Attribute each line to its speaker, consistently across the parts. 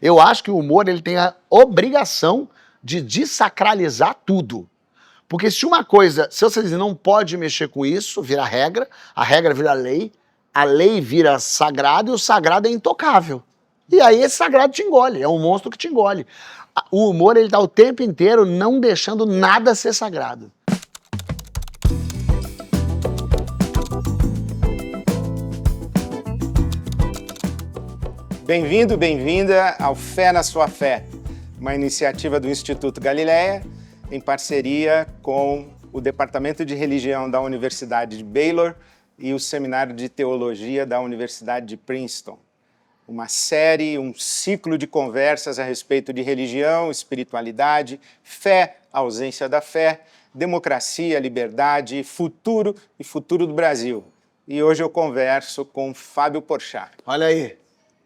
Speaker 1: Eu acho que o humor ele tem a obrigação de desacralizar tudo. Porque se uma coisa, se você dizer não pode mexer com isso, vira regra, a regra vira lei, a lei vira sagrado e o sagrado é intocável. E aí esse sagrado te engole, é um monstro que te engole. O humor ele tá o tempo inteiro não deixando nada ser sagrado.
Speaker 2: Bem-vindo, bem-vinda ao Fé na Sua Fé, uma iniciativa do Instituto Galileia, em parceria com o Departamento de Religião da Universidade de Baylor e o Seminário de Teologia da Universidade de Princeton. Uma série, um ciclo de conversas a respeito de religião, espiritualidade, fé, ausência da fé, democracia, liberdade, futuro e futuro do Brasil. E hoje eu converso com Fábio Porchat.
Speaker 1: Olha aí,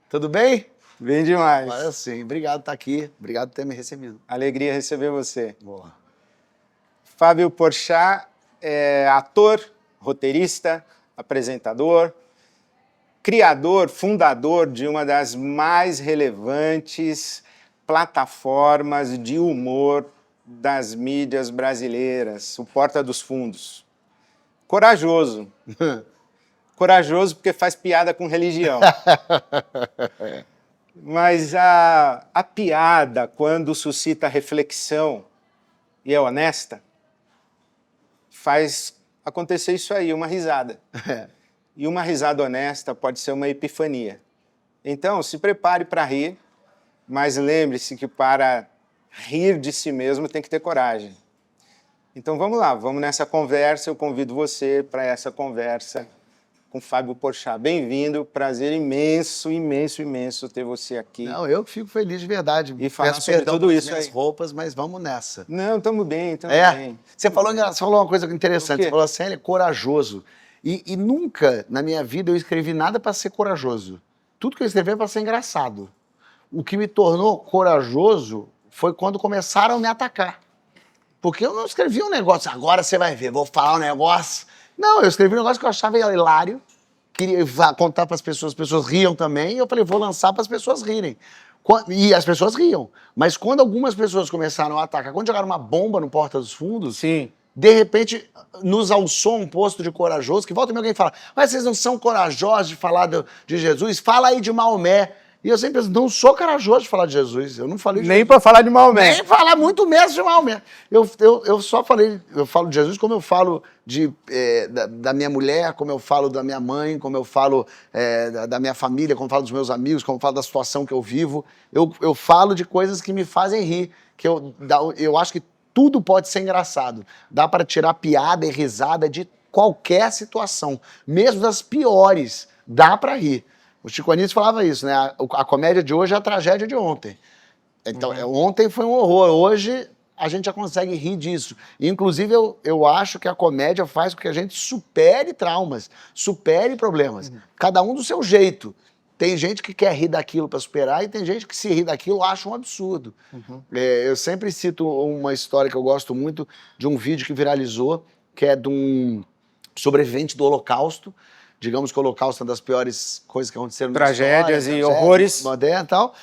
Speaker 1: tudo bem?
Speaker 2: Bem demais.
Speaker 1: Olha sim, obrigado por estar aqui, obrigado por ter me recebido.
Speaker 2: Alegria receber você.
Speaker 1: Boa.
Speaker 2: Fábio Porchat é ator, roteirista, apresentador, criador, fundador de uma das mais relevantes plataformas de humor das mídias brasileiras, o Porta dos Fundos. Corajoso. Corajoso porque faz piada com religião. Mas a piada, quando suscita reflexão e é honesta, faz acontecer isso aí, uma risada. E uma risada honesta pode ser uma epifania. Então, se prepare para rir, mas lembre-se que para rir de si mesmo tem que ter coragem. Então vamos lá, vamos nessa conversa, eu convido você para essa conversa com Fábio Porchat. Bem-vindo, prazer imenso, imenso, imenso ter você aqui.
Speaker 1: Não, eu que fico feliz de verdade.
Speaker 2: E falar
Speaker 1: Peço
Speaker 2: sobre
Speaker 1: perdão
Speaker 2: tudo
Speaker 1: pelas
Speaker 2: isso
Speaker 1: minhas
Speaker 2: aí.
Speaker 1: roupas, mas vamos nessa.
Speaker 2: Não, estamos bem, estamos bem.
Speaker 1: Você falou uma coisa interessante,
Speaker 2: O quê?
Speaker 1: você falou assim, ele é corajoso. E nunca na minha vida eu escrevi nada para ser corajoso. Tudo que eu escrevi é para ser engraçado. O que me tornou corajoso foi quando começaram a me atacar. Porque eu não escrevi um negócio, agora você vai ver, vou falar um negócio. Não, eu escrevi um negócio que eu achava hilário, queria contar para as pessoas riam também, e eu falei, vou lançar para as pessoas rirem. E as pessoas riam. Mas quando algumas pessoas começaram a atacar, quando jogaram uma bomba no Porta dos Fundos,
Speaker 2: Sim.
Speaker 1: de repente nos alçou um posto de corajoso, que volta e meia alguém fala, mas vocês não são corajosos de falar de Jesus? Fala aí de Maomé. E eu sempre penso, não sou corajoso de falar de Jesus, eu não falei de
Speaker 2: Nem
Speaker 1: Jesus.
Speaker 2: para falar de Maomé.
Speaker 1: Nem falar muito mesmo de Maomé. Eu só falei, eu falo de Jesus como eu falo da minha mulher, como eu falo da minha mãe, como eu falo da minha família, como eu falo dos meus amigos, como eu falo da situação que eu vivo. Eu falo de coisas que me fazem rir, que eu acho que tudo pode ser engraçado. Dá para tirar piada e risada de qualquer situação, mesmo das piores, dá para rir. O Chico Anísio falava isso, né? A comédia de hoje é a tragédia de ontem. Então, ontem foi um horror, hoje a gente já consegue rir disso. Inclusive, eu acho que a comédia faz com que a gente supere traumas, supere problemas. Cada um do seu jeito. Tem gente que quer rir daquilo para superar e tem gente que se rir daquilo acha um absurdo. Eu sempre cito uma história que eu gosto muito de um vídeo que viralizou, que é de um sobrevivente do Holocausto. Digamos que o Holocausto é uma das piores coisas que aconteceram na história.
Speaker 2: Tragédias e horrores.
Speaker 1: Moderna e tal.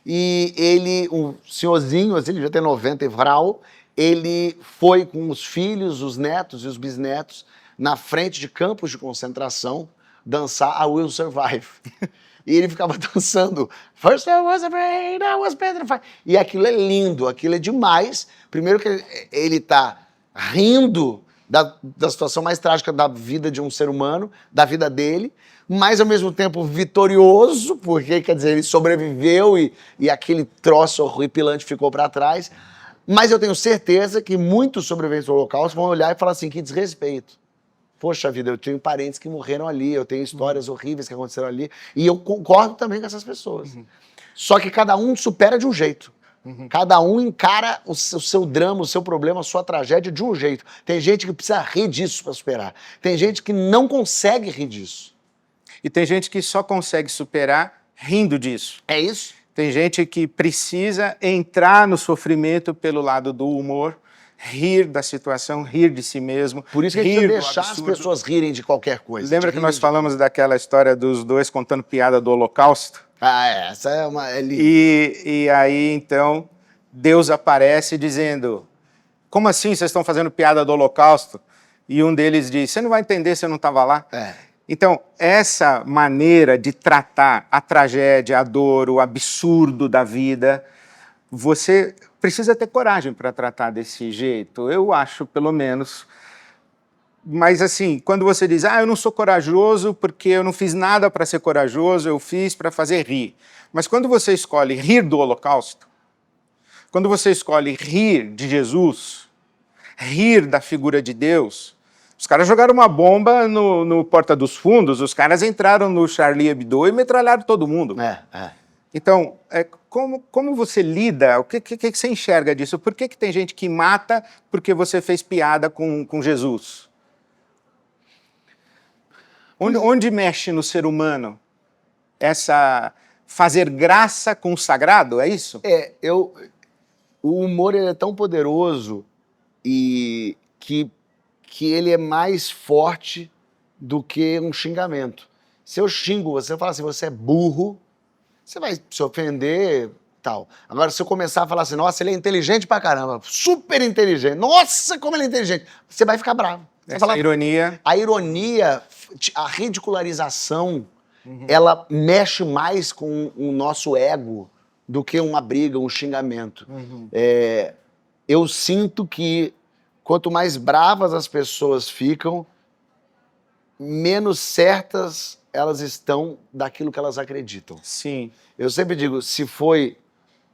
Speaker 1: E ele, um senhorzinho, assim, ele já tem 90 e vral, ele foi com os filhos, os netos e os bisnetos na frente de campos de concentração dançar a Will Survive. E ele ficava dançando. First I was afraid, I was petrified. E aquilo é lindo, aquilo é demais. Primeiro que ele tá rindo da situação mais trágica da vida de um ser humano, da vida dele, mas ao mesmo tempo vitorioso, porque, quer dizer, ele sobreviveu e aquele troço horripilante ficou para trás. Mas eu tenho certeza que muitos sobreviventes do Holocausto vão olhar e falar assim, que desrespeito. Poxa vida, eu tenho parentes que morreram ali, eu tenho histórias horríveis que aconteceram ali, e eu concordo também com essas pessoas. Só que cada um supera de um jeito. Cada um encara o seu drama, o seu problema, a sua tragédia de um jeito. Tem gente que precisa rir disso para superar. Tem gente que não consegue rir disso.
Speaker 2: E tem gente que só consegue superar rindo disso.
Speaker 1: É isso?
Speaker 2: Tem gente que precisa entrar no sofrimento pelo lado do humor, rir da situação, rir de si mesmo.
Speaker 1: Por isso que a gente
Speaker 2: rir
Speaker 1: precisa
Speaker 2: do
Speaker 1: deixar as
Speaker 2: absurdo.
Speaker 1: pessoas rirem de qualquer coisa.
Speaker 2: Lembra que nós falamos daquela história dos dois contando piada do Holocausto?
Speaker 1: Essa é uma...
Speaker 2: E aí, então, Deus aparece dizendo, como assim vocês estão fazendo piada do Holocausto? E um deles diz, você não vai entender se eu não estava lá. Então, essa maneira de tratar a tragédia, a dor, o absurdo da vida, você precisa ter coragem para tratar desse jeito. Eu acho, pelo menos. Mas, assim, quando você diz, eu não sou corajoso porque eu não fiz nada para ser corajoso, eu fiz para fazer rir. Mas quando você escolhe rir do Holocausto, quando você escolhe rir de Jesus, rir da figura de Deus, os caras jogaram uma bomba no Porta dos Fundos, os caras entraram no Charlie Hebdo e metralharam todo mundo. Então, como você lida, o que você enxerga disso? Por que tem gente que mata porque você fez piada com Jesus? Onde mexe no ser humano essa fazer graça com o sagrado, é isso?
Speaker 1: O humor ele é tão poderoso e que ele é mais forte do que um xingamento. Se eu xingo você, eu falo assim, você é burro, você vai se ofender, tal. Agora, se eu começar a falar assim, nossa, ele é inteligente pra caramba, super inteligente, nossa, como ele é inteligente, você vai ficar bravo.
Speaker 2: Ironia.
Speaker 1: A ironia, a ridicularização, ela mexe mais com o nosso ego do que uma briga, um xingamento. Eu sinto que quanto mais bravas as pessoas ficam, menos certas elas estão daquilo que elas acreditam.
Speaker 2: Sim.
Speaker 1: Eu sempre digo, se foi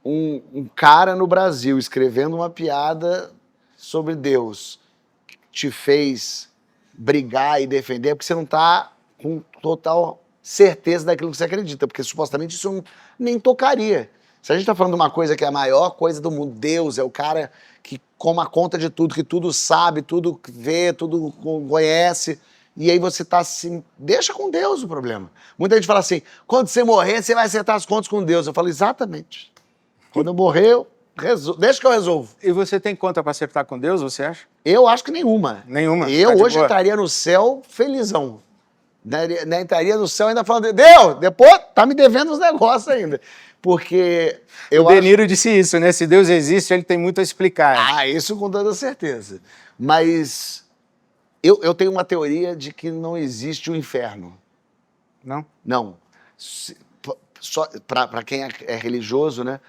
Speaker 1: um cara no Brasil escrevendo uma piada sobre Deus que te fez brigar e defender, é porque você não está com total certeza daquilo que você acredita, porque supostamente isso nem tocaria. Se a gente está falando de uma coisa que é a maior coisa do mundo, Deus é o cara que toma conta de tudo, que tudo sabe, tudo vê, tudo conhece, e aí você está assim, deixa com Deus o problema. Muita gente fala assim, quando você morrer, você vai acertar as contas com Deus. Eu falo, exatamente. Quando eu morrer, deixa que eu resolvo.
Speaker 2: E você tem conta para acertar com Deus, você acha?
Speaker 1: Eu acho que nenhuma.
Speaker 2: Nenhuma?
Speaker 1: Eu hoje entraria no céu felizão. Entraria no céu ainda falando, Deus, depois tá me devendo os negócios ainda. Porque
Speaker 2: o De Niro disse isso, né? Se Deus existe, ele tem muito a explicar.
Speaker 1: Isso com toda certeza. Mas eu tenho uma teoria de que não existe o inferno.
Speaker 2: Não?
Speaker 1: Não. Para quem é religioso, né?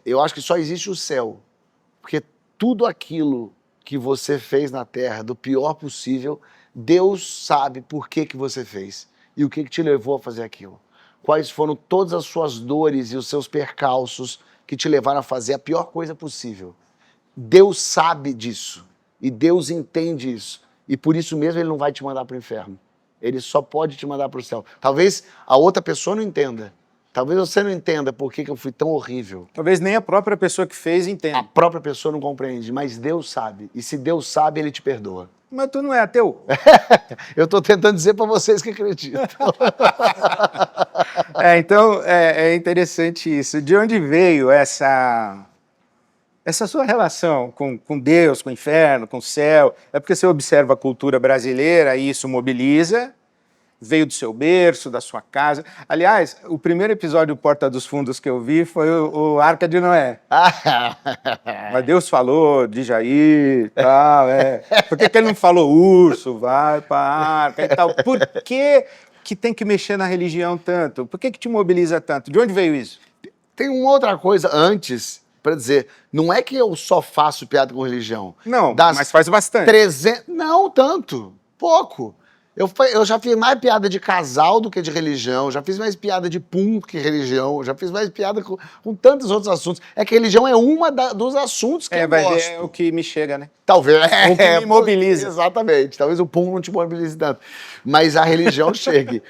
Speaker 1: Eu acho que só existe o céu. Porque tudo aquilo que você fez na Terra, do pior possível, Deus sabe por que você fez e o que te levou a fazer aquilo. Quais foram todas as suas dores e os seus percalços que te levaram a fazer a pior coisa possível. Deus sabe disso e Deus entende isso. E por isso mesmo ele não vai te mandar para o inferno. Ele só pode te mandar para o céu. Talvez a outra pessoa não entenda. Talvez você não entenda por que eu fui tão horrível.
Speaker 2: Talvez nem a própria pessoa que fez entenda.
Speaker 1: A própria pessoa não compreende, mas Deus sabe. E se Deus sabe, ele te perdoa.
Speaker 2: Mas tu não é ateu?
Speaker 1: Eu estou tentando dizer para vocês que acreditam.
Speaker 2: Então é interessante isso. De onde veio essa sua relação com Deus, com o inferno, com o céu? É porque você observa a cultura brasileira e isso mobiliza. Veio do seu berço, da sua casa. Aliás, o primeiro episódio do Porta dos Fundos que eu vi foi o Arca de Noé. Mas Deus falou de Jair e tal. Por que ele não falou urso, vai para a arca e tal? Por que tem que mexer na religião tanto? Por que te mobiliza tanto? De onde veio isso?
Speaker 1: Tem uma outra coisa antes para dizer. Não é que eu só faço piada com religião.
Speaker 2: Não, mas faz bastante.
Speaker 1: 300... Não tanto, pouco. Eu já fiz mais piada de casal do que de religião, já fiz mais piada de pum que religião, já fiz mais piada com tantos outros assuntos. É que religião é uma dos assuntos que eu gosto.
Speaker 2: É o que me chega, né?
Speaker 1: Talvez.
Speaker 2: O que me mobiliza.
Speaker 1: Exatamente. Talvez o pum não te mobilize tanto. Mas a religião chegue.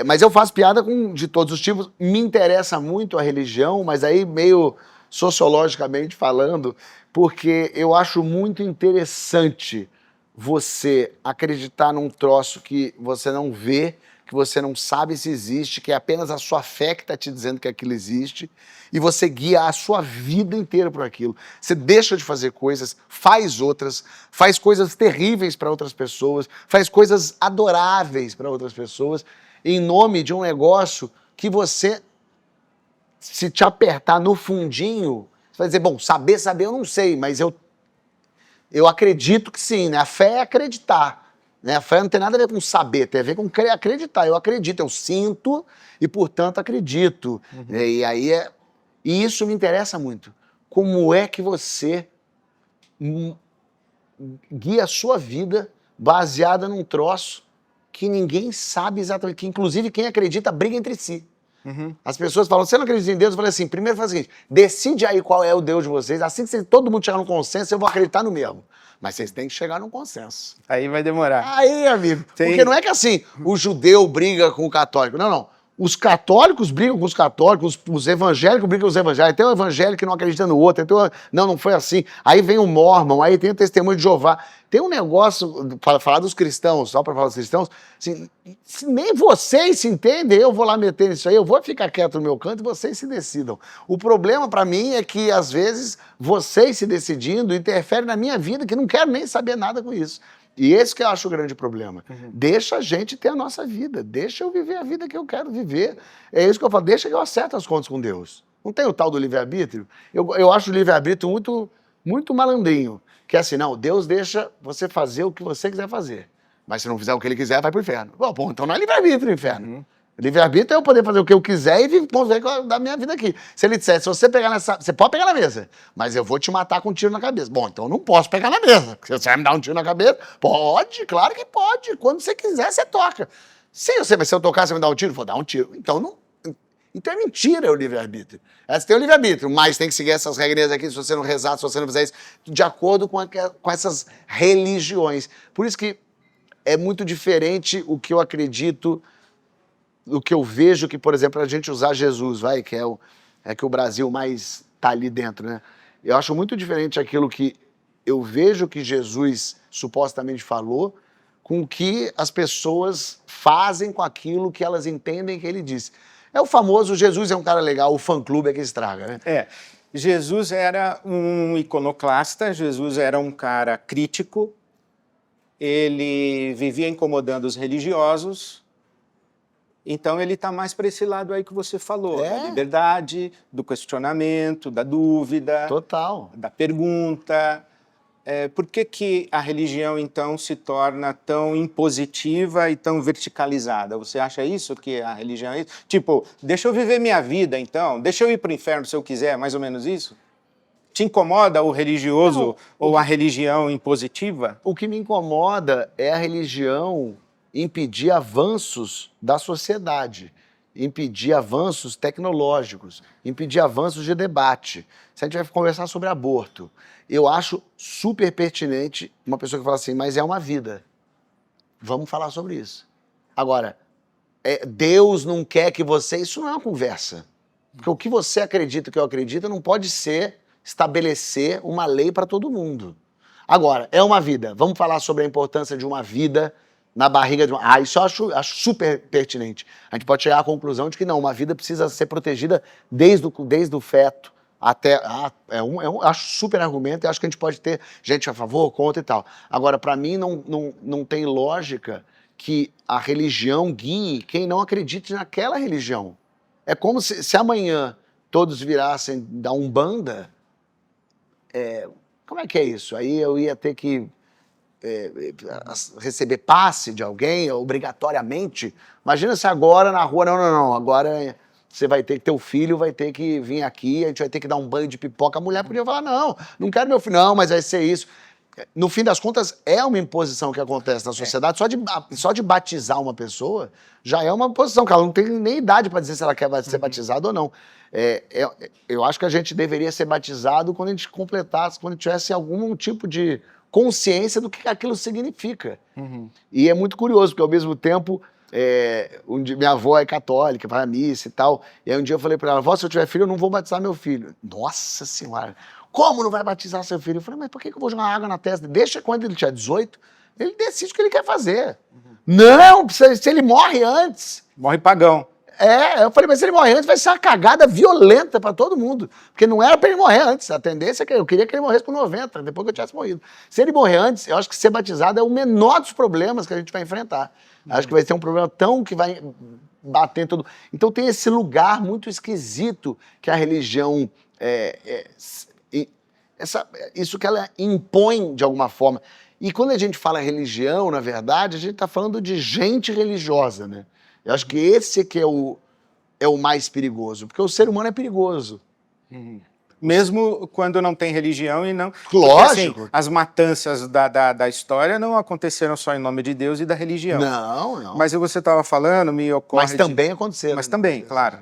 Speaker 1: Mas eu faço piada de todos os tipos. Me interessa muito a religião, mas aí meio sociologicamente falando, porque eu acho muito interessante você acreditar num troço que você não vê, que você não sabe se existe, que é apenas a sua fé que está te dizendo que aquilo existe, e você guia a sua vida inteira por aquilo. Você deixa de fazer coisas, faz outras, faz coisas terríveis para outras pessoas, faz coisas adoráveis para outras pessoas, em nome de um negócio que você, se te apertar no fundinho, você vai dizer, bom, saber eu não sei, mas eu acredito que sim, né? A fé é acreditar, né? A fé não tem nada a ver com saber, tem a ver com acreditar. Eu acredito, eu sinto e, portanto, acredito. E aí e isso me interessa muito. Como é que você guia a sua vida baseada num troço que ninguém sabe exatamente, que inclusive quem acredita briga entre si. As pessoas falam, você não acredita em Deus? Eu falei assim, primeiro faz o seguinte, decide aí qual é o Deus de vocês, assim que todo mundo chegar num consenso, eu vou acreditar no mesmo. Mas vocês têm que chegar num consenso.
Speaker 2: Aí vai demorar.
Speaker 1: Aí, amigo, porque não é que assim, o judeu briga com o católico, não. Os católicos brigam com os católicos, os evangélicos brigam com os evangélicos, tem um evangélico que não acredita no outro, não foi assim. Aí vem o Mormon, aí tem o testemunho de Jeová. Tem um negócio, para falar dos cristãos, só para falar dos cristãos, assim, se nem vocês se entendem, eu vou lá meter nisso aí, eu vou ficar quieto no meu canto e vocês se decidam. O problema para mim é que, às vezes, vocês se decidindo interferem na minha vida, que não quero nem saber nada com isso. E esse que eu acho o grande problema. Deixa a gente ter a nossa vida, deixa eu viver a vida que eu quero viver. É isso que eu falo, deixa que eu acerto as contas com Deus. Não tem o tal do livre-arbítrio? Eu acho o livre-arbítrio muito, muito malandrinho. Que é assim, não, Deus deixa você fazer o que você quiser fazer. Mas se não fizer o que ele quiser, vai pro inferno. Bom, então não é livre-arbítrio o inferno. Livre-arbítrio é eu poder fazer o que eu quiser e viver da minha vida aqui. Se ele disser, se você pegar nessa... Você pode pegar na mesa, mas eu vou te matar com um tiro na cabeça. Bom, então eu não posso pegar na mesa. Se você vai me dar um tiro na cabeça, pode, claro que pode. Quando você quiser, você toca. Se eu tocar, você me dá um tiro? Vou dar um tiro. Então é mentira o livre-arbítrio. Você tem o livre-arbítrio, mas tem que seguir essas regrinhas aqui, se você não rezar, se você não fizer isso, de acordo com essas religiões. Por isso que é muito diferente o que eu acredito, o que eu vejo que, por exemplo, a gente usar Jesus, que é que o Brasil mais está ali dentro, né? Eu acho muito diferente aquilo que eu vejo que Jesus supostamente falou com o que as pessoas fazem com aquilo que elas entendem que ele disse. É o famoso Jesus é um cara legal, o fã-clube é que estraga, né?
Speaker 2: Jesus era um iconoclasta, Jesus era um cara crítico, ele vivia incomodando os religiosos. Então ele está mais para esse lado aí que você falou, da liberdade, do questionamento, da dúvida,
Speaker 1: total,
Speaker 2: da pergunta. Por que a religião, então, se torna tão impositiva e tão verticalizada? Você acha isso, que a religião é isso? Tipo, deixa eu viver minha vida, então, deixa eu ir para o inferno se eu quiser, mais ou menos isso? Te incomoda o religioso ou a religião impositiva?
Speaker 1: O que me incomoda é a religião impedir avanços da sociedade, impedir avanços tecnológicos, impedir avanços de debate. Se a gente vai conversar sobre aborto, eu acho super pertinente uma pessoa que fala assim, mas é uma vida. Vamos falar sobre isso. Agora, Deus não quer que você... Isso não é uma conversa. Porque o que você acredita, o que eu acredito, não pode ser estabelecer uma lei para todo mundo. Agora, é uma vida. Vamos falar sobre a importância de uma vida na barriga de uma... isso eu acho super pertinente. A gente pode chegar à conclusão de que não, uma vida precisa ser protegida desde o feto até... acho super argumento e acho que a gente pode ter gente a favor, contra e tal. Agora, para mim, não tem lógica que a religião guie quem não acredite naquela religião. É como se amanhã todos virassem da Umbanda, como é que é isso? Aí eu ia ter que receber passe de alguém, obrigatoriamente. Imagina se agora na rua, não, agora você vai ter que, teu filho vai ter que vir aqui, a gente vai ter que dar um banho de pipoca. A mulher podia falar, não quero meu filho, não, mas vai ser isso. No fim das contas, é uma imposição que acontece na sociedade. Só de batizar uma pessoa já é uma imposição, que ela não tem nem idade para dizer se ela quer ser batizada ou não. Eu acho que a gente deveria ser batizado quando a gente completasse, quando tivesse algum tipo de consciência do que aquilo significa. E é muito curioso, porque ao mesmo tempo, minha avó é católica, vai à missa e tal, e aí um dia eu falei para ela, vó, se eu tiver filho, eu não vou batizar meu filho. Nossa Senhora! Como não vai batizar seu filho? Eu falei, mas por que eu vou jogar água na testa? Deixa quando ele tiver 18, ele decide o que ele quer fazer. Não, se ele morre antes...
Speaker 2: Morre pagão.
Speaker 1: Eu falei, mas se ele morrer antes, vai ser uma cagada violenta para todo mundo. Porque não era para ele morrer antes. A tendência é que eu queria que ele morresse com 90, depois que eu tivesse morrido. Se ele morrer antes, eu acho que ser batizado é o menor dos problemas que a gente vai enfrentar. Acho que vai ser um problema que vai bater em todo. Então tem esse lugar muito esquisito que a religião isso que ela impõe de alguma forma. E quando a gente fala religião, na verdade, a gente está falando de gente religiosa, né? Eu acho que esse que é o mais perigoso, porque o ser humano é perigoso.
Speaker 2: Mesmo quando não tem religião e não...
Speaker 1: Lógico.
Speaker 2: Porque, assim, as matanças da história não aconteceram só em nome de Deus e da religião.
Speaker 1: Não.
Speaker 2: Mas você estava falando, me ocorre...
Speaker 1: Mas também aconteceram.
Speaker 2: Mas também, claro.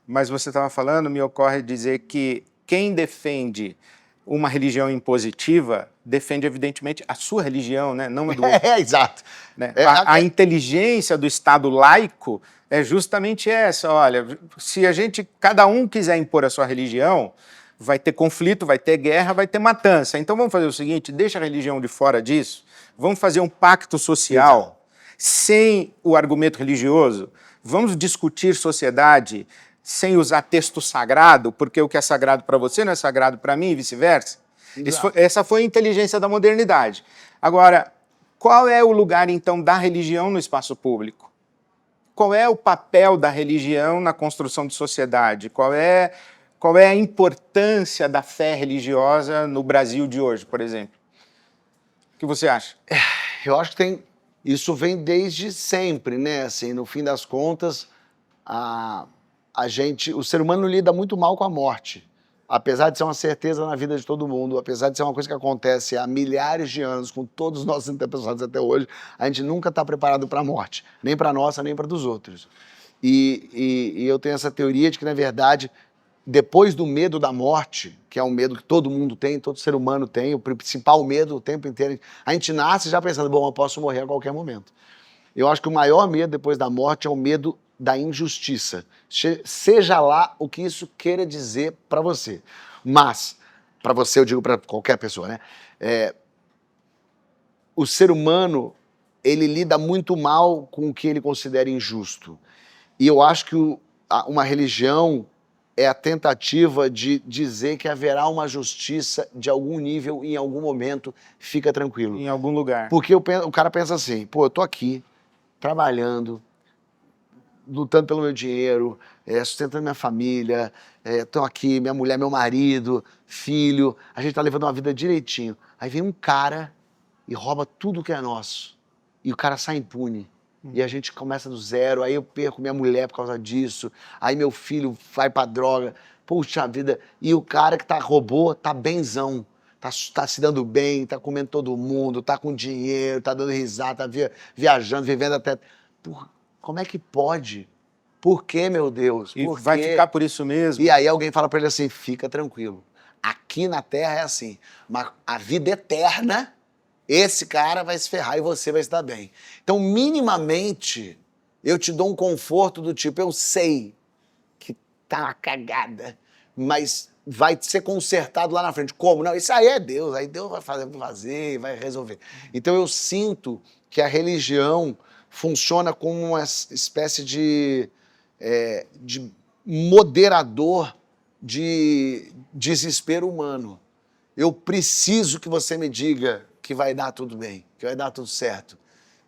Speaker 2: Mas você estava falando, me ocorre dizer que quem defende uma religião impositiva defende, evidentemente, a sua religião, né? Não a do outro.
Speaker 1: Exato.
Speaker 2: Né? A inteligência do Estado laico é justamente essa. Olha, se cada um quiser impor a sua religião, vai ter conflito, vai ter guerra, vai ter matança. Então vamos fazer o seguinte, deixa a religião de fora disso, vamos fazer um pacto social sem o argumento religioso, vamos discutir sociedade sem usar texto sagrado, porque o que é sagrado para você não é sagrado para mim e vice-versa. Essa foi a inteligência da modernidade. Agora, qual é o lugar, então, da religião no espaço público? Qual é o papel da religião na construção de sociedade? Qual é a importância da fé religiosa no Brasil de hoje, por exemplo? O que você acha?
Speaker 1: Eu acho que isso vem desde sempre, né? Assim, no fim das contas, o ser humano lida muito mal com a morte. Apesar de ser uma certeza na vida de todo mundo, apesar de ser uma coisa que acontece há milhares de anos, com todos os nossos antepassados até hoje, a gente nunca está preparado para a morte, nem para a nossa, nem para dos outros. E eu tenho essa teoria de que, na verdade, depois do medo da morte, que é um medo que todo mundo tem, todo ser humano tem, o principal medo o tempo inteiro, a gente nasce já pensando, bom, eu posso morrer a qualquer momento. Eu acho que o maior medo depois da morte é o medo da injustiça, seja lá o que isso queira dizer para você. Mas, para você eu digo para qualquer pessoa, né? O ser humano, ele lida muito mal com o que ele considera injusto. E eu acho que uma religião é a tentativa de dizer que haverá uma justiça de algum nível em algum momento, fica tranquilo.
Speaker 2: Em algum lugar.
Speaker 1: Porque o cara pensa assim, pô, eu tô aqui, trabalhando, lutando pelo meu dinheiro, sustentando minha família, estou aqui, minha mulher, meu marido, filho, a gente está levando uma vida direitinho. Aí vem um cara e rouba tudo que é nosso. E o cara sai impune. E a gente começa do zero, aí eu perco minha mulher por causa disso, aí meu filho vai pra droga, puxa vida, e o cara que roubou tá benzão, tá se dando bem, tá comendo todo mundo, tá com dinheiro, tá dando risada, tá viajando, vivendo até... Porra, como é que pode? Por que, meu Deus?
Speaker 2: E vai ficar por isso mesmo?
Speaker 1: E aí alguém fala pra ele assim, fica tranquilo, aqui na Terra é assim, mas a vida eterna... Esse cara vai se ferrar e você vai se dar bem. Então, minimamente, eu te dou um conforto do tipo, eu sei que tá uma cagada, mas vai ser consertado lá na frente. Como? Não, isso aí é Deus, aí Deus vai fazer, vai resolver. Então, eu sinto que a religião funciona como uma espécie de moderador de desespero humano. Eu preciso que você me diga que vai dar tudo bem, que vai dar tudo certo.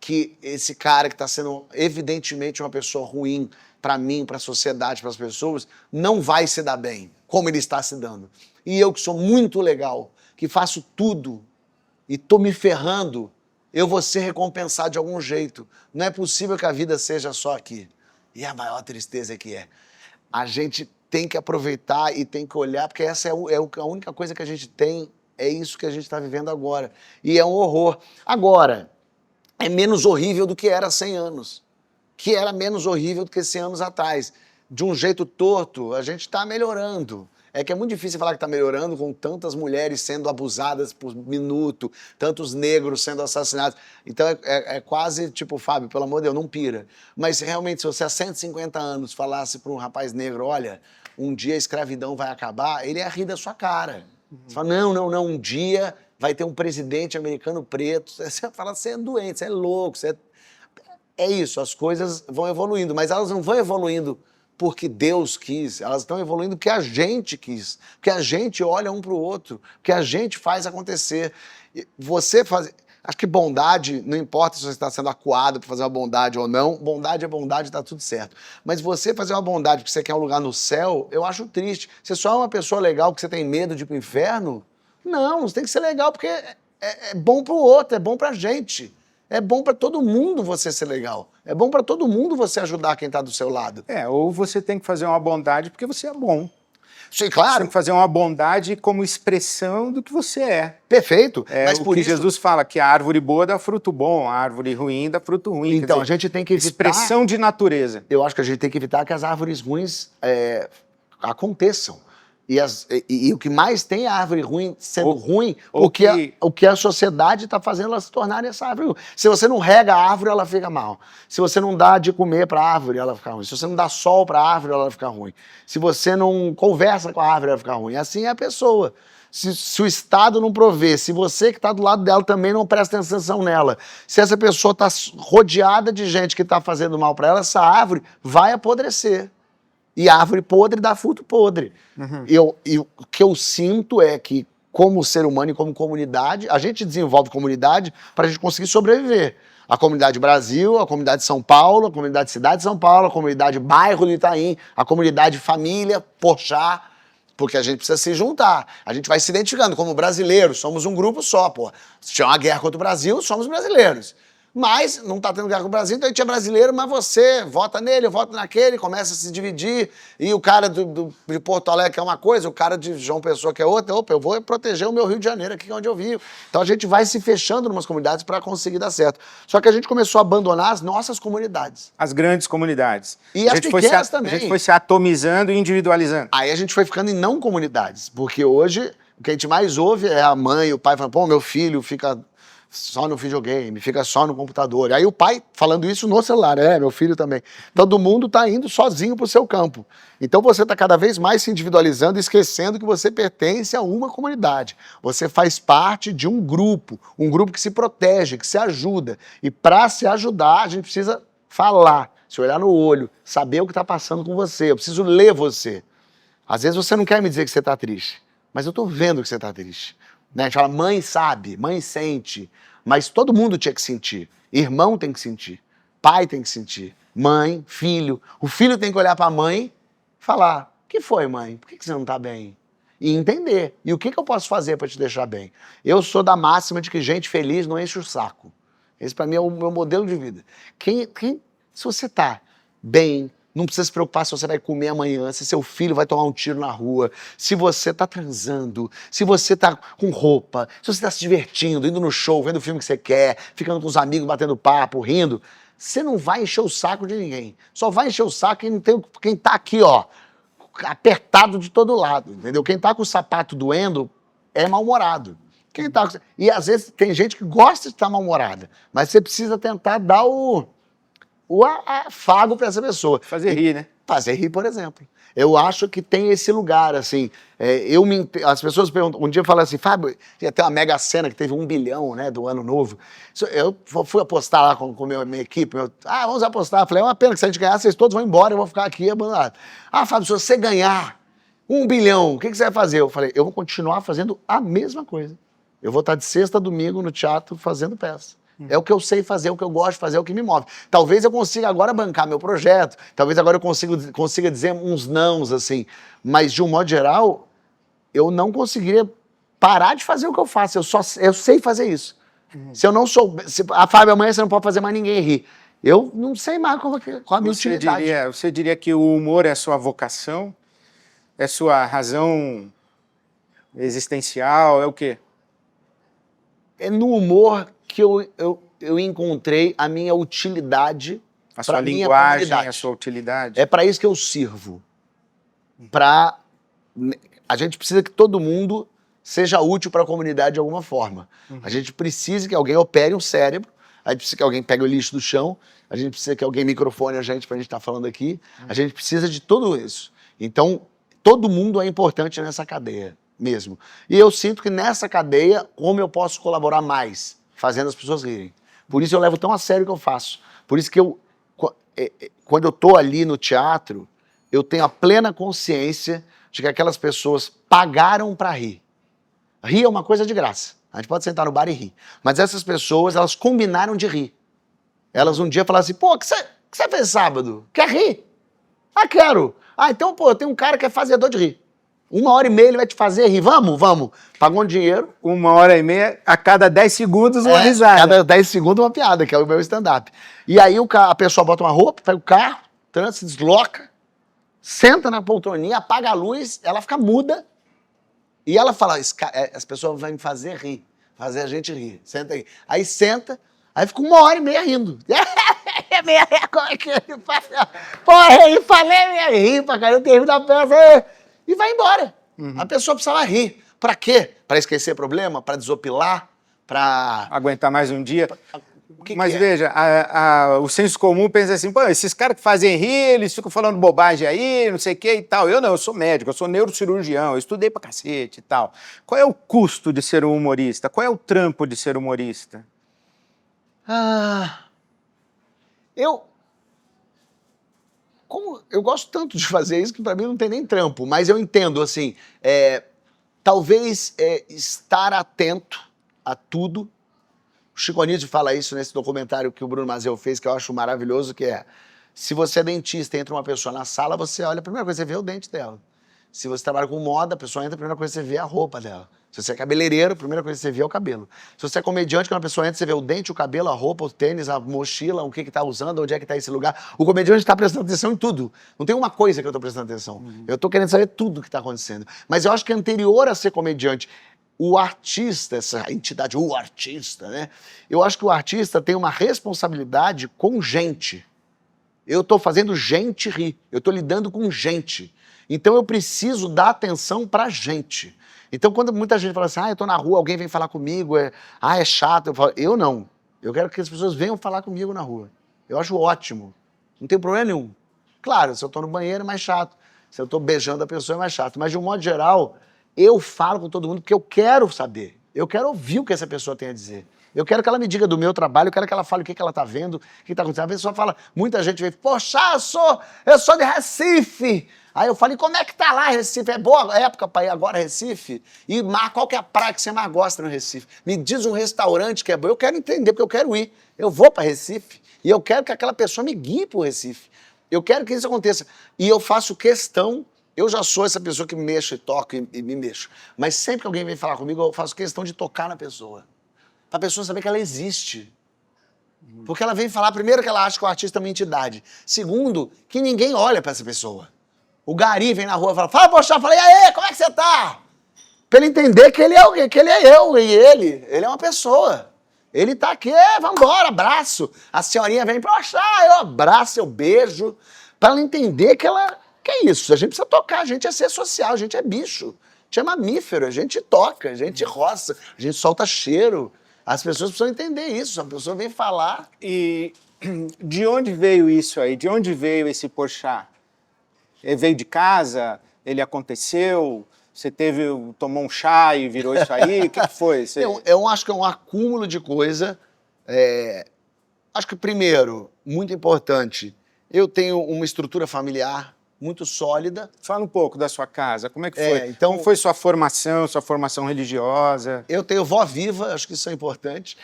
Speaker 1: Que esse cara que está sendo evidentemente uma pessoa ruim para mim, para a sociedade, para as pessoas, não vai se dar bem, como ele está se dando. E eu que sou muito legal, que faço tudo e estou me ferrando, eu vou ser recompensado de algum jeito. Não é possível que a vida seja só aqui. E a maior tristeza que é. A gente tem que aproveitar e tem que olhar, porque essa é a única coisa que a gente tem. É isso que a gente está vivendo agora. E é um horror. Agora, é menos horrível do que era há 100 anos. Que era menos horrível do que 100 anos atrás. De um jeito torto, a gente está melhorando. É que é muito difícil falar que está melhorando com tantas mulheres sendo abusadas por minuto, tantos negros sendo assassinados. Então é quase tipo, Fábio, pelo amor de Deus, não pira. Mas realmente, se você há 150 anos falasse para um rapaz negro, olha, um dia a escravidão vai acabar, ele ia rir da sua cara. Você fala, não, um dia vai ter um presidente americano preto. Você fala, você é doente, você é louco. É isso, as coisas vão evoluindo, mas elas não vão evoluindo porque Deus quis, elas estão evoluindo porque a gente quis, porque a gente olha um para o outro, porque a gente faz acontecer. Acho que bondade, não importa se você está sendo acuado para fazer uma bondade ou não, bondade é bondade, tá tudo certo. Mas você fazer uma bondade porque você quer um lugar no céu, eu acho triste. Você só é uma pessoa legal porque você tem medo de ir pro inferno? Não, você tem que ser legal porque é bom pro outro, é bom pra gente. É bom pra todo mundo você ser legal. É bom pra todo mundo você ajudar quem tá do seu lado.
Speaker 2: Ou você tem que fazer uma bondade porque você é bom.
Speaker 1: Sim,
Speaker 2: Você
Speaker 1: claro.
Speaker 2: tem que fazer uma bondade como expressão do que você é.
Speaker 1: Perfeito. Mas
Speaker 2: O
Speaker 1: por
Speaker 2: que
Speaker 1: isso...
Speaker 2: Jesus fala, que a árvore boa dá fruto bom, a árvore ruim dá fruto ruim.
Speaker 1: Então,
Speaker 2: Quer dizer,
Speaker 1: a gente tem que evitar...
Speaker 2: expressão de natureza.
Speaker 1: Eu acho que a gente tem que evitar que as árvores ruins aconteçam. E o que mais tem é a árvore ruim sendo ruim, porque o que a sociedade está fazendo ela se tornar essa árvore ruim. Se você não rega a árvore, ela fica mal. Se você não dá de comer para a árvore, ela fica ruim. Se você não dá sol para a árvore, ela fica ruim. Se você não conversa com a árvore, ela fica ruim. Assim é a pessoa. Se o Estado não provê, se você que está do lado dela também não presta atenção nela, se essa pessoa está rodeada de gente que está fazendo mal para ela, essa árvore vai apodrecer. E árvore podre dá fruto podre. E o que eu sinto é que, como ser humano e como comunidade, a gente desenvolve comunidade para a gente conseguir sobreviver. A comunidade Brasil, a comunidade São Paulo, a comunidade Cidade de São Paulo, a comunidade Bairro do Itaim, a comunidade Família, Porchat, porque a gente precisa se juntar. A gente vai se identificando como brasileiros, somos um grupo só, pô. Se tiver uma guerra contra o Brasil, somos brasileiros. Mas não está tendo guerra com o Brasil, então a gente é brasileiro, mas você vota nele, eu voto naquele, começa a se dividir, e o cara de Porto Alegre quer uma coisa, o cara de João Pessoa quer outra, opa, eu vou proteger o meu Rio de Janeiro aqui, onde eu vivo. Então a gente vai se fechando em umas comunidades para conseguir dar certo. Só que a gente começou a abandonar as nossas comunidades.
Speaker 2: As grandes comunidades.
Speaker 1: E as pequenas também.
Speaker 2: A gente foi se atomizando e individualizando.
Speaker 1: Aí a gente foi ficando em não comunidades, porque hoje o que a gente mais ouve é a mãe, o pai falando, pô, meu filho fica só no videogame, fica só no computador. Aí o pai falando isso no celular, meu filho também. Todo mundo está indo sozinho para o seu campo. Então você está cada vez mais se individualizando e esquecendo que você pertence a uma comunidade. Você faz parte de um grupo que se protege, que se ajuda. E para se ajudar, a gente precisa falar, se olhar no olho, saber o que está passando com você. Eu preciso ler você. Às vezes você não quer me dizer que você está triste, mas eu estou vendo que você está triste. Né? A gente fala, mãe sabe, mãe sente, mas todo mundo tinha que sentir. Irmão tem que sentir, pai tem que sentir, mãe, filho. O filho tem que olhar para a mãe e falar, o que foi, mãe? Por que você não está bem? E entender. E o que eu posso fazer para te deixar bem? Eu sou da máxima de que gente feliz não enche o saco. Esse para mim é o meu modelo de vida. Se você está bem, não precisa se preocupar se você vai comer amanhã, se seu filho vai tomar um tiro na rua, se você está transando, se você está com roupa, se você está se divertindo, indo no show, vendo o filme que você quer, ficando com os amigos, batendo papo, rindo, você não vai encher o saco de ninguém. Só vai encher o saco quem está aqui, ó, apertado de todo lado, entendeu? Quem está com o sapato doendo é mal-humorado. E às vezes tem gente que gosta de estar mal-humorada, mas você precisa tentar dar o afago para essa pessoa.
Speaker 2: Fazer rir, né?
Speaker 1: Fazer rir, por exemplo. Eu acho que tem esse lugar, assim, as pessoas perguntam, um dia eu falei assim, Fábio, ia ter uma mega cena que teve 1 bilhão, né, do ano novo. Eu fui apostar lá com a minha equipe, vamos apostar. Eu falei, é uma pena que se a gente ganhar, vocês todos vão embora, eu vou ficar aqui abandonado. Fábio, se você ganhar 1 bilhão, o que você vai fazer? Eu falei, eu vou continuar fazendo a mesma coisa. Eu vou estar de sexta a domingo no teatro fazendo peça. É o que eu sei fazer, o que eu gosto de fazer, é o que me move. Talvez eu consiga agora bancar meu projeto, talvez agora eu consiga dizer uns nãos, assim, mas de um modo geral, eu não conseguiria parar de fazer o que eu faço, eu sei fazer isso. Se eu não souber, Fábio, amanhã você não pode fazer mais ninguém rir. Eu não sei mais qual a minha utilidade.
Speaker 2: Você diria que o humor é a sua vocação? É sua razão existencial? É o quê?
Speaker 1: É no humor que eu encontrei a minha utilidade.
Speaker 2: A sua linguagem, a sua utilidade.
Speaker 1: É para isso que eu sirvo. A gente precisa que todo mundo seja útil para a comunidade de alguma forma. A gente precisa que alguém opere um cérebro, a gente precisa que alguém pegue o lixo do chão, a gente precisa que alguém microfone a gente para a gente estar falando aqui, a gente precisa de tudo isso. Então, todo mundo é importante nessa cadeia mesmo. E eu sinto que nessa cadeia, como eu posso colaborar mais, fazendo as pessoas rirem. Por isso eu levo tão a sério o que eu faço. Por isso que quando eu estou ali no teatro, eu tenho a plena consciência de que aquelas pessoas pagaram para rir. Rir é uma coisa de graça. A gente pode sentar no bar e rir. Mas essas pessoas, elas combinaram de rir. Elas um dia falaram assim, pô, o que você fez sábado? Quer rir? Ah, quero. Ah, então, pô, tem um cara que é fazedor de rir. 1h30 ele vai te fazer rir. Vamos, vamos. Pagou um dinheiro.
Speaker 2: 1h30, a cada 10 segundos uma risada.
Speaker 1: Cada 10 segundos uma piada, que é o meu stand-up. E aí a pessoa bota uma roupa, pega o carro, se desloca, senta na poltroninha, apaga a luz, ela fica muda. E ela fala, as pessoas vão me fazer rir, fazer a gente rir. Senta aí. Aí senta, aí fica 1h30 rindo. Como é que ele faz? Porra, eu falei, rir pra caramba, eu termino da peça e vai embora. A pessoa precisava rir. Pra quê? Pra esquecer problema? Pra desopilar? Pra...
Speaker 2: aguentar mais um dia. Mas
Speaker 1: é?
Speaker 2: veja, o senso comum pensa assim, pô, esses caras que fazem rir, eles ficam falando bobagem aí, não sei o que e tal. Eu não, eu sou médico, eu sou neurocirurgião, eu estudei pra cacete e tal. Qual é o custo de ser um humorista? Qual é o trampo de ser humorista?
Speaker 1: Eu gosto tanto de fazer isso que pra mim não tem nem trampo, mas eu entendo, assim, talvez estar atento a tudo. O Chico Anísio fala isso nesse documentário que o Bruno Mazzeo fez, que eu acho maravilhoso, que é, se você é dentista e entra uma pessoa na sala, você olha, a primeira coisa que você vê é o dente dela. Se você trabalha com moda, a pessoa entra, a primeira coisa que você vê é a roupa dela. Se você é cabeleireiro, a primeira coisa que você vê é o cabelo. Se você é comediante, quando a pessoa entra, você vê o dente, o cabelo, a roupa, o tênis, a mochila, o que tá usando, onde é que tá esse lugar. O comediante está prestando atenção em tudo. Não tem uma coisa que eu tô prestando atenção. Eu tô querendo saber tudo que tá acontecendo. Mas eu acho que anterior a ser comediante, o artista, essa entidade, o artista, né? Eu acho que o artista tem uma responsabilidade com gente. Eu tô fazendo gente rir. Eu tô lidando com gente. Então eu preciso dar atenção pra gente. Então quando muita gente fala assim, eu tô na rua, alguém vem falar comigo, é chato, eu falo, eu não. Eu quero que as pessoas venham falar comigo na rua. Eu acho ótimo. Não tem problema nenhum. Claro, se eu tô no banheiro é mais chato. Se eu tô beijando a pessoa é mais chato. Mas de um modo geral, eu falo com todo mundo porque eu quero saber. Eu quero ouvir o que essa pessoa tem a dizer. Eu quero que ela me diga do meu trabalho, eu quero que ela fale o que ela tá vendo, o que tá acontecendo. A pessoa fala, muita gente vem, poxa, eu sou de Recife. Aí eu falei, como é que tá lá Recife? É boa época pra ir agora Recife? E qual que é a praia que você mais gosta no Recife? Me diz um restaurante que é bom. Eu quero entender, porque eu quero ir. Eu vou pra Recife e eu quero que aquela pessoa me guie pro Recife. Eu quero que isso aconteça. E eu faço questão, eu já sou essa pessoa que me mexo e toco e me mexo. Mas sempre que alguém vem falar comigo, eu faço questão de tocar na pessoa. Pra pessoa saber que ela existe. Porque ela vem falar, primeiro, que ela acha que o artista é uma entidade. Segundo, que ninguém olha pra essa pessoa. O Gari vem na rua e fala, poxa, eu falei, e aí, como é que você tá? Pra ele entender que ele é alguém, que ele é eu, e ele é uma pessoa. Ele tá aqui, vambora, abraço. A senhorinha vem, poxa, eu abraço, eu beijo. Pra ela entender que ela... Que é isso? A gente precisa tocar, a gente é ser social, a gente é bicho. A gente é mamífero, a gente toca, a gente roça, a gente solta cheiro. As pessoas precisam entender isso, a pessoa vem falar.
Speaker 2: E de onde veio isso aí? De onde veio esse Porchat? Ele veio de casa? Ele aconteceu? Você tomou um chá e virou isso aí? O que foi?
Speaker 1: Eu acho que é um acúmulo de coisa. Acho que, primeiro, muito importante, eu tenho uma estrutura familiar muito sólida.
Speaker 2: Fala um pouco da sua casa, como é que foi?
Speaker 1: Então,
Speaker 2: como foi sua formação religiosa?
Speaker 1: Eu tenho vó viva, acho que isso é importante.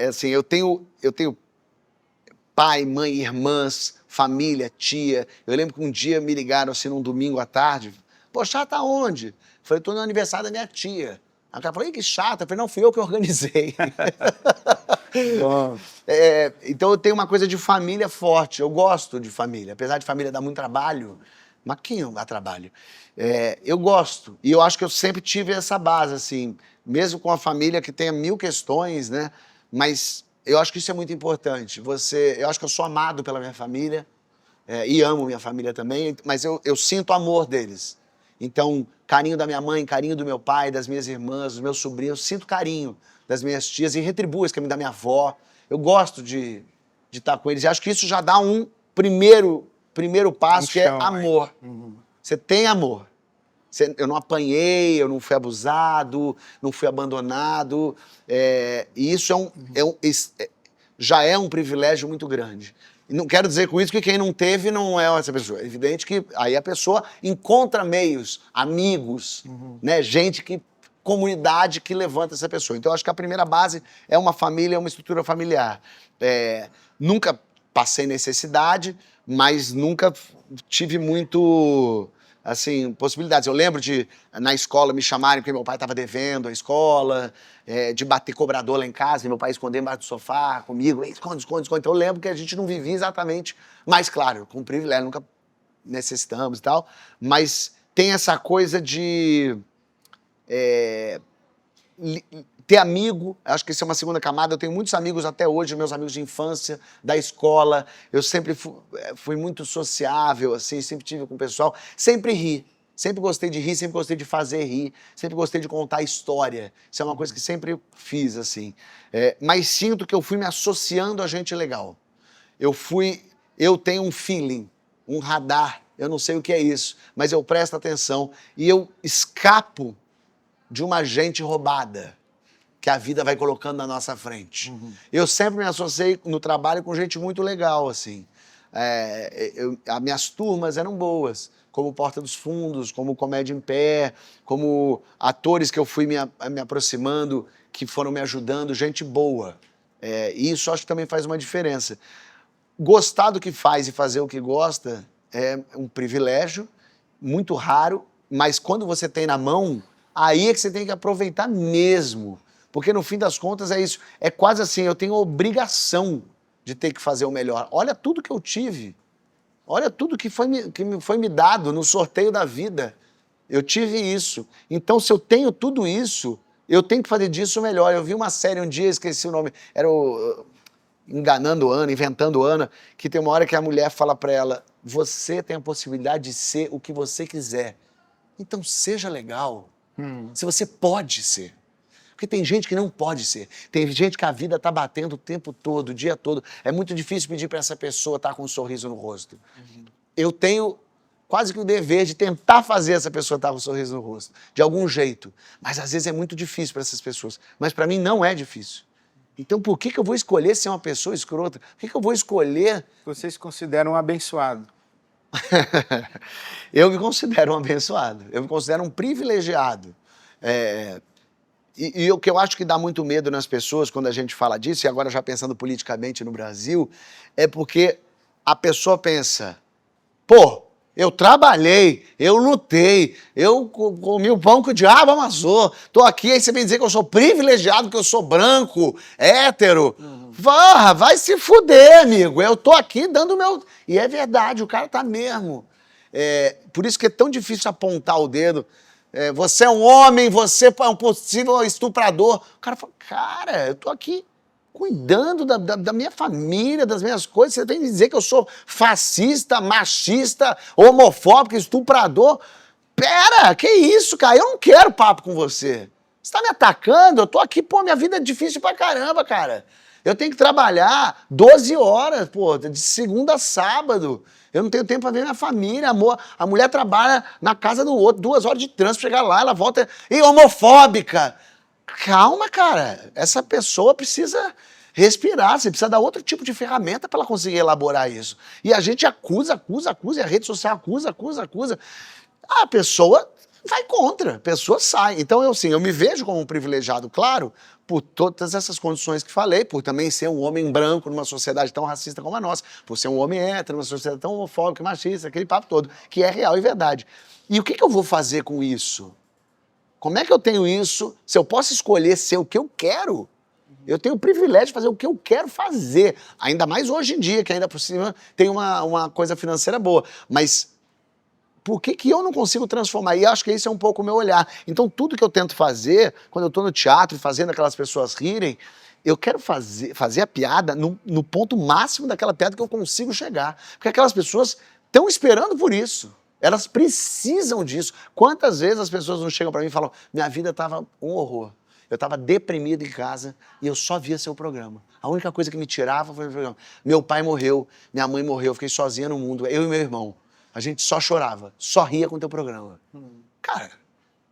Speaker 1: Assim, eu tenho pai, mãe, irmãs, família, tia. Eu lembro que um dia me ligaram assim num domingo à tarde. Poxa, tá onde? Eu falei, tô no aniversário da minha tia. Aí o cara falou, que chato. Eu falei, não, fui eu que organizei. Então eu tenho uma coisa de família forte. Eu gosto de família. Apesar de família dar muito trabalho, mas quem não dá trabalho? Eu gosto. E eu acho que eu sempre tive essa base, assim, mesmo com a família que tenha 1000 questões, né? Mas eu acho que isso é muito importante. Eu acho que eu sou amado pela minha família e amo minha família também, mas eu sinto amor deles. Então, carinho da minha mãe, carinho do meu pai, das minhas irmãs, dos meus sobrinhos, eu sinto carinho das minhas tias e retribuo esse carinho da minha avó. Eu gosto de estar com eles e acho que isso já dá um primeiro passo, que é amor. Você tem amor. Eu não apanhei, eu não fui abusado, não fui abandonado. E isso já é um privilégio muito grande. E não quero dizer com isso que quem não teve não é essa pessoa. É evidente que aí a pessoa encontra meios, amigos, né? Gente que comunidade que levanta essa pessoa. Então, eu acho que a primeira base é uma família, uma estrutura familiar. Nunca passei necessidade, mas nunca tive muito, assim, possibilidades. Eu lembro de, na escola, me chamarem porque meu pai estava devendo a escola, de bater cobrador lá em casa, e meu pai esconder embaixo do sofá comigo, esconde, esconde, esconde. Então eu lembro que a gente não vivia exatamente, mas claro, com privilégio, nunca necessitamos e tal, mas tem essa coisa de ter amigo, acho que isso é uma segunda camada. Eu tenho muitos amigos até hoje, meus amigos de infância, da escola. Eu sempre fui muito sociável, assim, sempre tive com o pessoal. Sempre ri, sempre gostei de rir, sempre gostei de fazer rir, sempre gostei de contar história. Isso é uma coisa que sempre fiz, assim. Mas sinto que eu fui me associando a gente legal. Eu tenho um feeling, um radar, eu não sei o que é isso, mas eu presto atenção e eu escapo de uma gente roubada que a vida vai colocando na nossa frente. Eu sempre me associei no trabalho com gente muito legal, assim. As minhas turmas eram boas, como Porta dos Fundos, como Comédia em Pé, como atores que eu fui me aproximando, que foram me ajudando, gente boa. E isso acho que também faz uma diferença. Gostar do que faz e fazer o que gosta é um privilégio, muito raro, mas quando você tem na mão, aí é que você tem que aproveitar mesmo. Porque no fim das contas é isso. É quase assim, eu tenho a obrigação de ter que fazer o melhor. Olha tudo que eu tive. Olha tudo que me foi me dado no sorteio da vida. Eu tive isso. Então, se eu tenho tudo isso, eu tenho que fazer disso o melhor. Eu vi uma série um dia, esqueci o nome, era o Enganando Ana, Inventando Ana, que tem uma hora que a mulher fala para ela, você tem a possibilidade de ser o que você quiser. Então, seja legal. Se você pode ser. Porque tem gente que não pode ser. Tem gente que a vida tá batendo o tempo todo, o dia todo. É muito difícil pedir para essa pessoa estar com um sorriso no rosto. Eu tenho quase que o dever de tentar fazer essa pessoa estar com um sorriso no rosto, de algum jeito. Mas às vezes é muito difícil para essas pessoas. Mas para mim não é difícil. Então por que eu vou escolher ser uma pessoa escrota? Por que eu vou escolher...
Speaker 2: Você se considera um abençoado?
Speaker 1: Eu me considero um abençoado. Eu me considero um privilegiado. E o que eu acho que dá muito medo nas pessoas quando a gente fala disso, e agora já pensando politicamente no Brasil, é porque a pessoa pensa, pô, eu trabalhei, eu lutei, eu comi o pão que o diabo amassou, tô aqui, aí você vem dizer que eu sou privilegiado, que eu sou branco, hétero. Vai se fuder, amigo, eu tô aqui dando o meu... E é verdade, o cara tá mesmo. Por isso que é tão difícil apontar o dedo. Você é um homem, você é um possível estuprador. O cara fala, cara, eu tô aqui cuidando da minha família, das minhas coisas. Você vem dizer que eu sou fascista, machista, homofóbico, estuprador. Pera, que isso, cara? Eu não quero papo com você. Você tá me atacando? Eu tô aqui, pô, minha vida é difícil pra caramba, cara. Eu tenho que trabalhar 12 horas, pô, de segunda a sábado. Eu não tenho tempo para ver minha família, amor. A mulher trabalha na casa do outro, 2 horas de trânsito, chegar lá, ela volta e homofóbica. Calma, cara. Essa pessoa precisa respirar, você precisa dar outro tipo de ferramenta para ela conseguir elaborar isso. E a gente acusa, e a rede social acusa. A pessoa vai contra, a pessoa sai. Então, eu me vejo como um privilegiado, claro, por todas essas condições que falei, por também ser um homem branco numa sociedade tão racista como a nossa, por ser um homem hétero numa sociedade tão homofóbica, machista, aquele papo todo, que é real e verdade. E o que eu vou fazer com isso? Como é que eu tenho isso? Se eu posso escolher ser o que eu quero, eu tenho o privilégio de fazer o que eu quero fazer. Ainda mais hoje em dia, que ainda por cima tem uma coisa financeira boa. Mas por que eu não consigo transformar? E acho que esse é um pouco o meu olhar. Então, tudo que eu tento fazer, quando eu estou no teatro, fazendo aquelas pessoas rirem, eu quero fazer a piada no ponto máximo daquela piada que eu consigo chegar. Porque aquelas pessoas estão esperando por isso. Elas precisam disso. Quantas vezes as pessoas não chegam para mim e falam, minha vida estava um horror. Eu estava deprimido em casa e eu só via seu programa. A única coisa que me tirava foi o programa. Meu pai morreu, minha mãe morreu, eu fiquei sozinha no mundo, eu e meu irmão. A gente só chorava, só ria com o teu programa. Cara,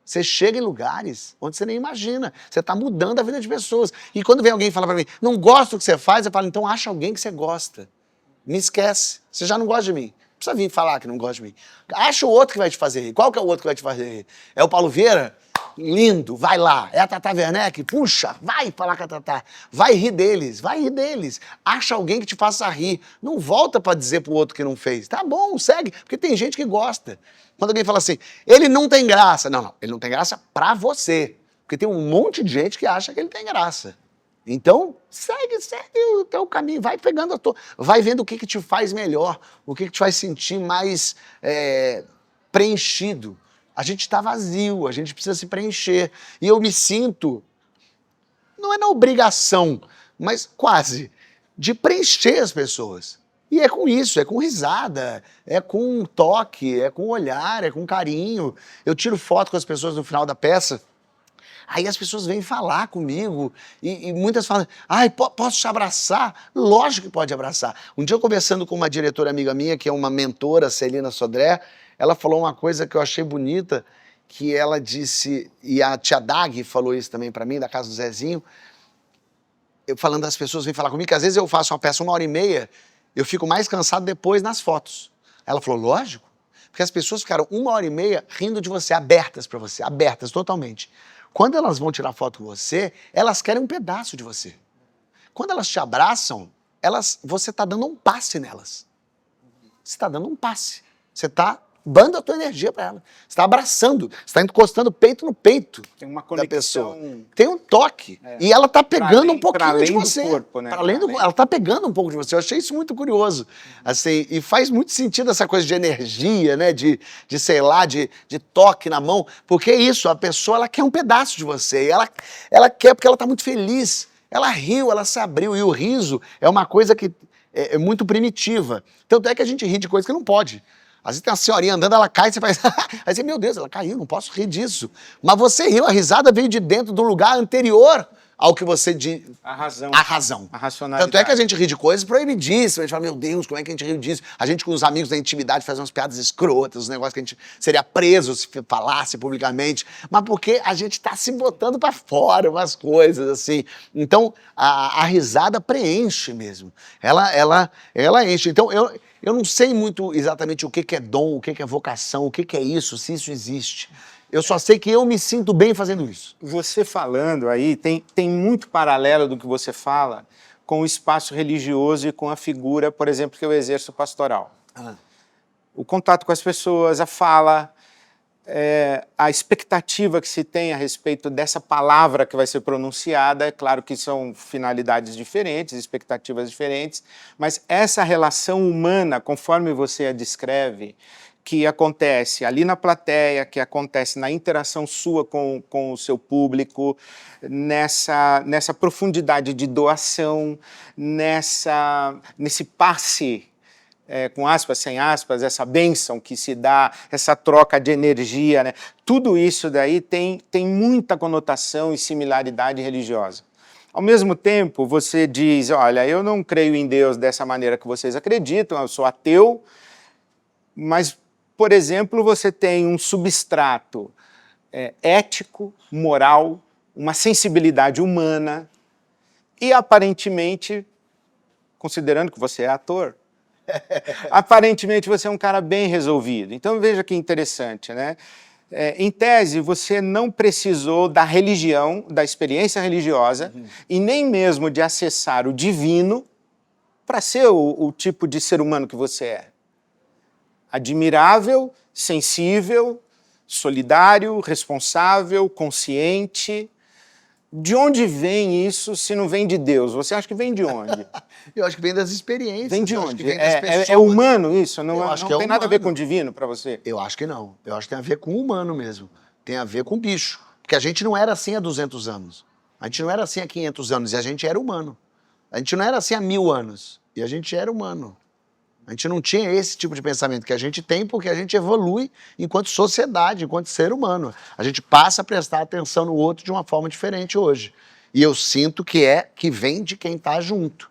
Speaker 1: você chega em lugares onde você nem imagina. Você está mudando a vida de pessoas. E quando vem alguém e fala para mim, não gosto do que você faz, eu falo, então acha alguém que você gosta. Me esquece. Você já não gosta de mim. Não precisa vir falar que não gosta de mim. Acha o outro que vai te fazer rir. Qual que é o outro que vai te fazer rir? É o Paulo Vieira? lindo, vai lá. É a Tata Werneck? Puxa, vai falar com a Tata. Vai rir deles, vai rir deles. Acha alguém que te faça rir. Não volta pra dizer pro outro que não fez. Tá bom, segue, porque tem gente que gosta. Quando alguém fala assim, ele não tem graça. Não, ele não tem graça pra você. Porque tem um monte de gente que acha que ele tem graça. Então, segue o teu caminho, vai pegando vai vendo o que te faz melhor, o que te faz sentir mais preenchido. A gente está vazio, a gente precisa se preencher. E eu me sinto, não é na obrigação, mas quase, de preencher as pessoas. E é com isso, é com risada, é com toque, é com olhar, é com carinho. Eu tiro foto com as pessoas no final da peça. Aí as pessoas vêm falar comigo e muitas falam, ai, posso te abraçar? Lógico que pode abraçar. Um dia eu conversando com uma diretora amiga minha, que é uma mentora, Celina Sodré, ela falou uma coisa que eu achei bonita, que ela disse, e a tia Dag falou isso também pra mim, da casa do Zezinho, eu falando, as pessoas vêm falar comigo, que às vezes eu faço uma peça 1h30, eu fico mais cansado depois nas fotos. Ela falou, lógico, porque as pessoas ficaram 1h30 rindo de você, abertas pra você, abertas totalmente. Quando elas vão tirar foto com você, elas querem um pedaço de você. Quando elas te abraçam, você está dando um passe nelas. Você está dando um passe. Você está dando a tua energia para ela. Você está abraçando, você está encostando o peito no peito
Speaker 2: Tem uma
Speaker 1: da
Speaker 2: conexão.
Speaker 1: pessoa. Tem um toque. E ela está pegando um pouquinho de você.
Speaker 2: Para além do corpo, né?
Speaker 1: Ela está pegando um pouco de você. Eu achei isso muito curioso. Assim, e faz muito sentido essa coisa de energia, né? De sei lá, de toque na mão. Porque é isso, a pessoa ela quer um pedaço de você. E ela quer porque ela está muito feliz. Ela riu, ela se abriu. E o riso é uma coisa que é muito primitiva. Tanto é que a gente ri de coisa que não pode. Às vezes tem uma senhorinha andando, ela cai, você faz... Aí você, meu Deus, ela caiu, não posso rir disso. Mas você riu, a risada veio de dentro do lugar anterior ao que você...
Speaker 2: A razão.
Speaker 1: A razão.
Speaker 2: A racionalidade.
Speaker 1: Tanto é que a gente ri de coisas proibidíssimas. A gente fala, meu Deus, como é que a gente riu disso? A gente com os amigos da intimidade faz umas piadas escrotas, uns negócios que a gente seria preso se falasse publicamente. Mas porque a gente tá se botando pra fora umas coisas, assim. Então, a risada preenche mesmo. Ela enche. Então, eu não sei muito exatamente o que é dom, o que é vocação, o que é isso, se isso existe. Eu só sei que eu me sinto bem fazendo isso.
Speaker 2: Você falando aí, tem muito paralelo do que você fala com o espaço religioso e com a figura, por exemplo, que eu exerço pastoral. O contato com as pessoas, a fala, a expectativa que se tem a respeito dessa palavra que vai ser pronunciada. É claro que são finalidades diferentes, expectativas diferentes, mas essa relação humana, conforme você a descreve, que acontece ali na plateia, que acontece na interação sua com o seu público, nessa profundidade de doação, nesse passe, com aspas, sem aspas, essa bênção que se dá, essa troca de energia, né? Tudo isso daí tem muita conotação e similaridade religiosa. Ao mesmo tempo, você diz, olha, eu não creio em Deus dessa maneira que vocês acreditam, eu sou ateu, mas, por exemplo, você tem um substrato ético, moral, uma sensibilidade humana e, aparentemente, considerando que você é ator, aparentemente você é um cara bem resolvido. Então, veja que interessante, né? Em tese, você não precisou da religião, da experiência religiosa, e nem mesmo de acessar o divino para ser o tipo de ser humano que você é. Admirável, sensível, solidário, responsável, consciente. De onde vem isso se não vem de Deus? Você acha que vem de onde?
Speaker 1: Eu acho que vem das experiências.
Speaker 2: Vem de
Speaker 1: eu acho
Speaker 2: onde?
Speaker 1: que vem das pessoas.
Speaker 2: É humano isso? Não,
Speaker 1: Eu acho
Speaker 2: não
Speaker 1: que é
Speaker 2: tem nada a ver
Speaker 1: humano.
Speaker 2: com o divino para você?
Speaker 1: Eu acho que não. Eu acho que tem a ver com o humano mesmo. Tem a ver com o bicho. Porque a gente não era assim há 200 anos. A gente não era assim há 500 anos. E a gente era humano. A gente não era assim há 1000 anos. E a gente era humano. A gente não tinha esse tipo de pensamento que a gente tem porque a gente evolui enquanto sociedade, enquanto ser humano. A gente passa a prestar atenção no outro de uma forma diferente hoje. E eu sinto que vem de quem está junto,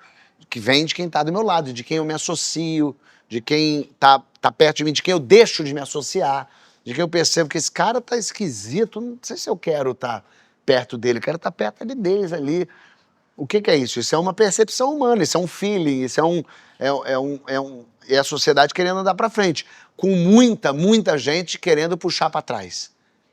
Speaker 1: que vem de quem está do meu lado, de quem eu me associo, de quem tá perto de mim, de quem eu deixo de me associar, de quem eu percebo que esse cara tá esquisito, não sei se eu quero estar perto dele, eu quero estar perto deles ali. O que é isso? Isso é uma percepção humana, isso é um feeling, isso é a sociedade querendo andar para frente, com muita gente querendo puxar para trás.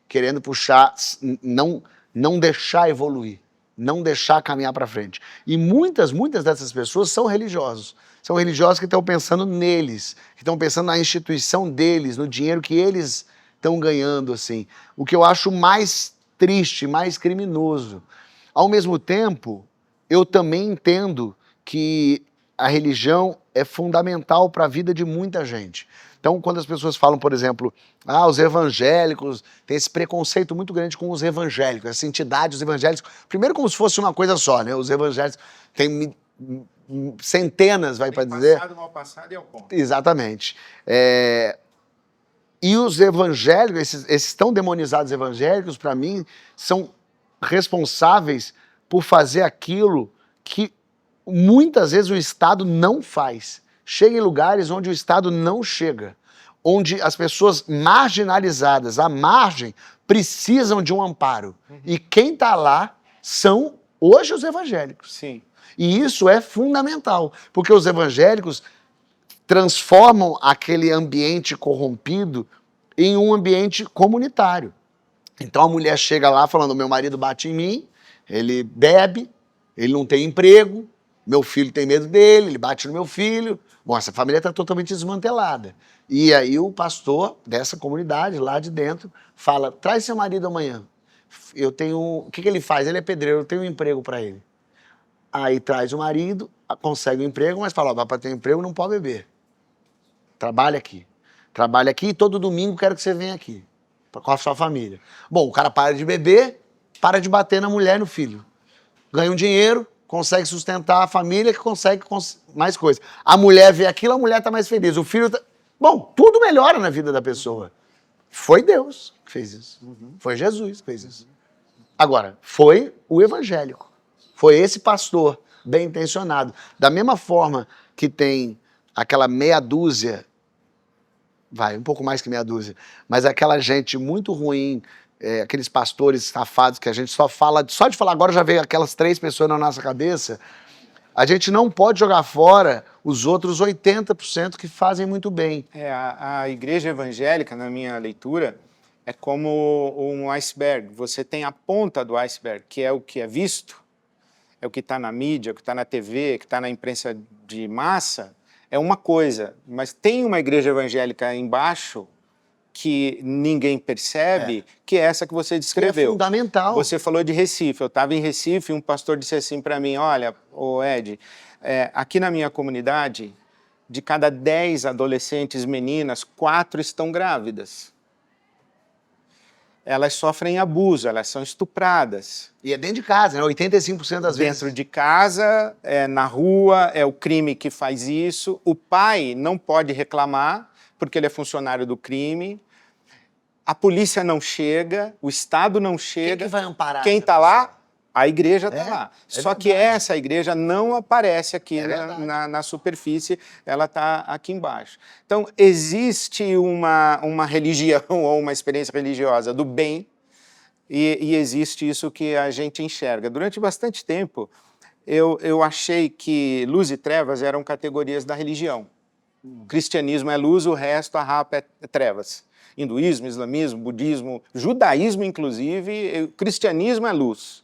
Speaker 1: querendo puxar, não deixar evoluir, não deixar caminhar para frente. E muitas dessas pessoas são religiosos. São religiosos que estão pensando neles, que estão pensando na instituição deles, no dinheiro que eles estão ganhando, assim. O que eu acho mais triste, mais criminoso. Ao mesmo tempo, eu também entendo que a religião é fundamental para a vida de muita gente. Então, quando as pessoas falam, por exemplo, os evangélicos, tem esse preconceito muito grande com os evangélicos, essa entidade, os evangélicos, primeiro como se fosse uma coisa só, né? Os evangélicos têm centenas, vai para dizer...
Speaker 2: Passado, mal passado e ao ponto.
Speaker 1: Exatamente. E os evangélicos, esses tão demonizados evangélicos, para mim, são responsáveis por fazer aquilo que muitas vezes o Estado não faz. Chega em lugares onde o Estado não chega, onde as pessoas marginalizadas, à margem, precisam de um amparo. E quem está lá são hoje os evangélicos.
Speaker 2: Sim.
Speaker 1: E isso é fundamental, porque os evangélicos transformam aquele ambiente corrompido em um ambiente comunitário. Então a mulher chega lá falando, meu marido bate em mim, ele bebe, ele não tem emprego, meu filho tem medo dele, ele bate no meu filho. Bom, essa família está totalmente desmantelada. E aí o pastor dessa comunidade, lá de dentro, fala, traz seu marido amanhã. Eu tenho... O que ele faz? Ele é pedreiro, eu tenho um emprego para ele. Aí traz o marido, consegue um emprego, mas fala, para ter um emprego não pode beber. Trabalha aqui. Trabalha aqui e todo domingo quero que você venha aqui, com a sua família. Bom, o cara para de beber, para de bater na mulher e no filho. Ganha um dinheiro, consegue sustentar a família, que consegue mais coisas. A mulher vê aquilo, a mulher está mais feliz. O filho tá... Bom, tudo melhora na vida da pessoa. Foi Deus que fez isso. Foi Jesus que fez isso. Agora, foi o evangélico. Foi esse pastor bem intencionado. Da mesma forma que tem aquela meia dúzia, um pouco mais que meia dúzia, mas aquela gente muito ruim, aqueles pastores safados que a gente só de falar agora já veio aquelas 3 pessoas na nossa cabeça, a gente não pode jogar fora os outros 80% que fazem muito bem.
Speaker 2: A igreja evangélica, na minha leitura, é como um iceberg. Você tem a ponta do iceberg, que é o que é visto, é o que está na mídia, o que está na TV, o que está na imprensa de massa, é uma coisa. Mas tem uma igreja evangélica embaixo que ninguém percebe, que é essa que você descreveu.
Speaker 1: É fundamental.
Speaker 2: Você falou de Recife. Eu estava em Recife e um pastor disse assim para mim, olha, Ed, aqui na minha comunidade, de cada 10 adolescentes meninas, 4 estão grávidas. Elas sofrem abuso, elas são estupradas.
Speaker 1: E é dentro de casa, né? 85% das vezes.
Speaker 2: Dentro de casa, na rua, é o crime que faz isso. O pai não pode reclamar, porque ele é funcionário do crime. A polícia não chega, o Estado não chega.
Speaker 1: Quem que vai amparar?
Speaker 2: Quem está lá? A igreja está lá.
Speaker 1: Só
Speaker 2: que essa igreja não aparece aqui na superfície, ela está aqui embaixo. Então, existe uma religião ou uma experiência religiosa do bem e existe isso que a gente enxerga. Durante bastante tempo, eu achei que luz e trevas eram categorias da religião. Cristianismo é luz, o resto, a rapa é trevas. Hinduísmo, islamismo, budismo, judaísmo, inclusive, cristianismo é luz.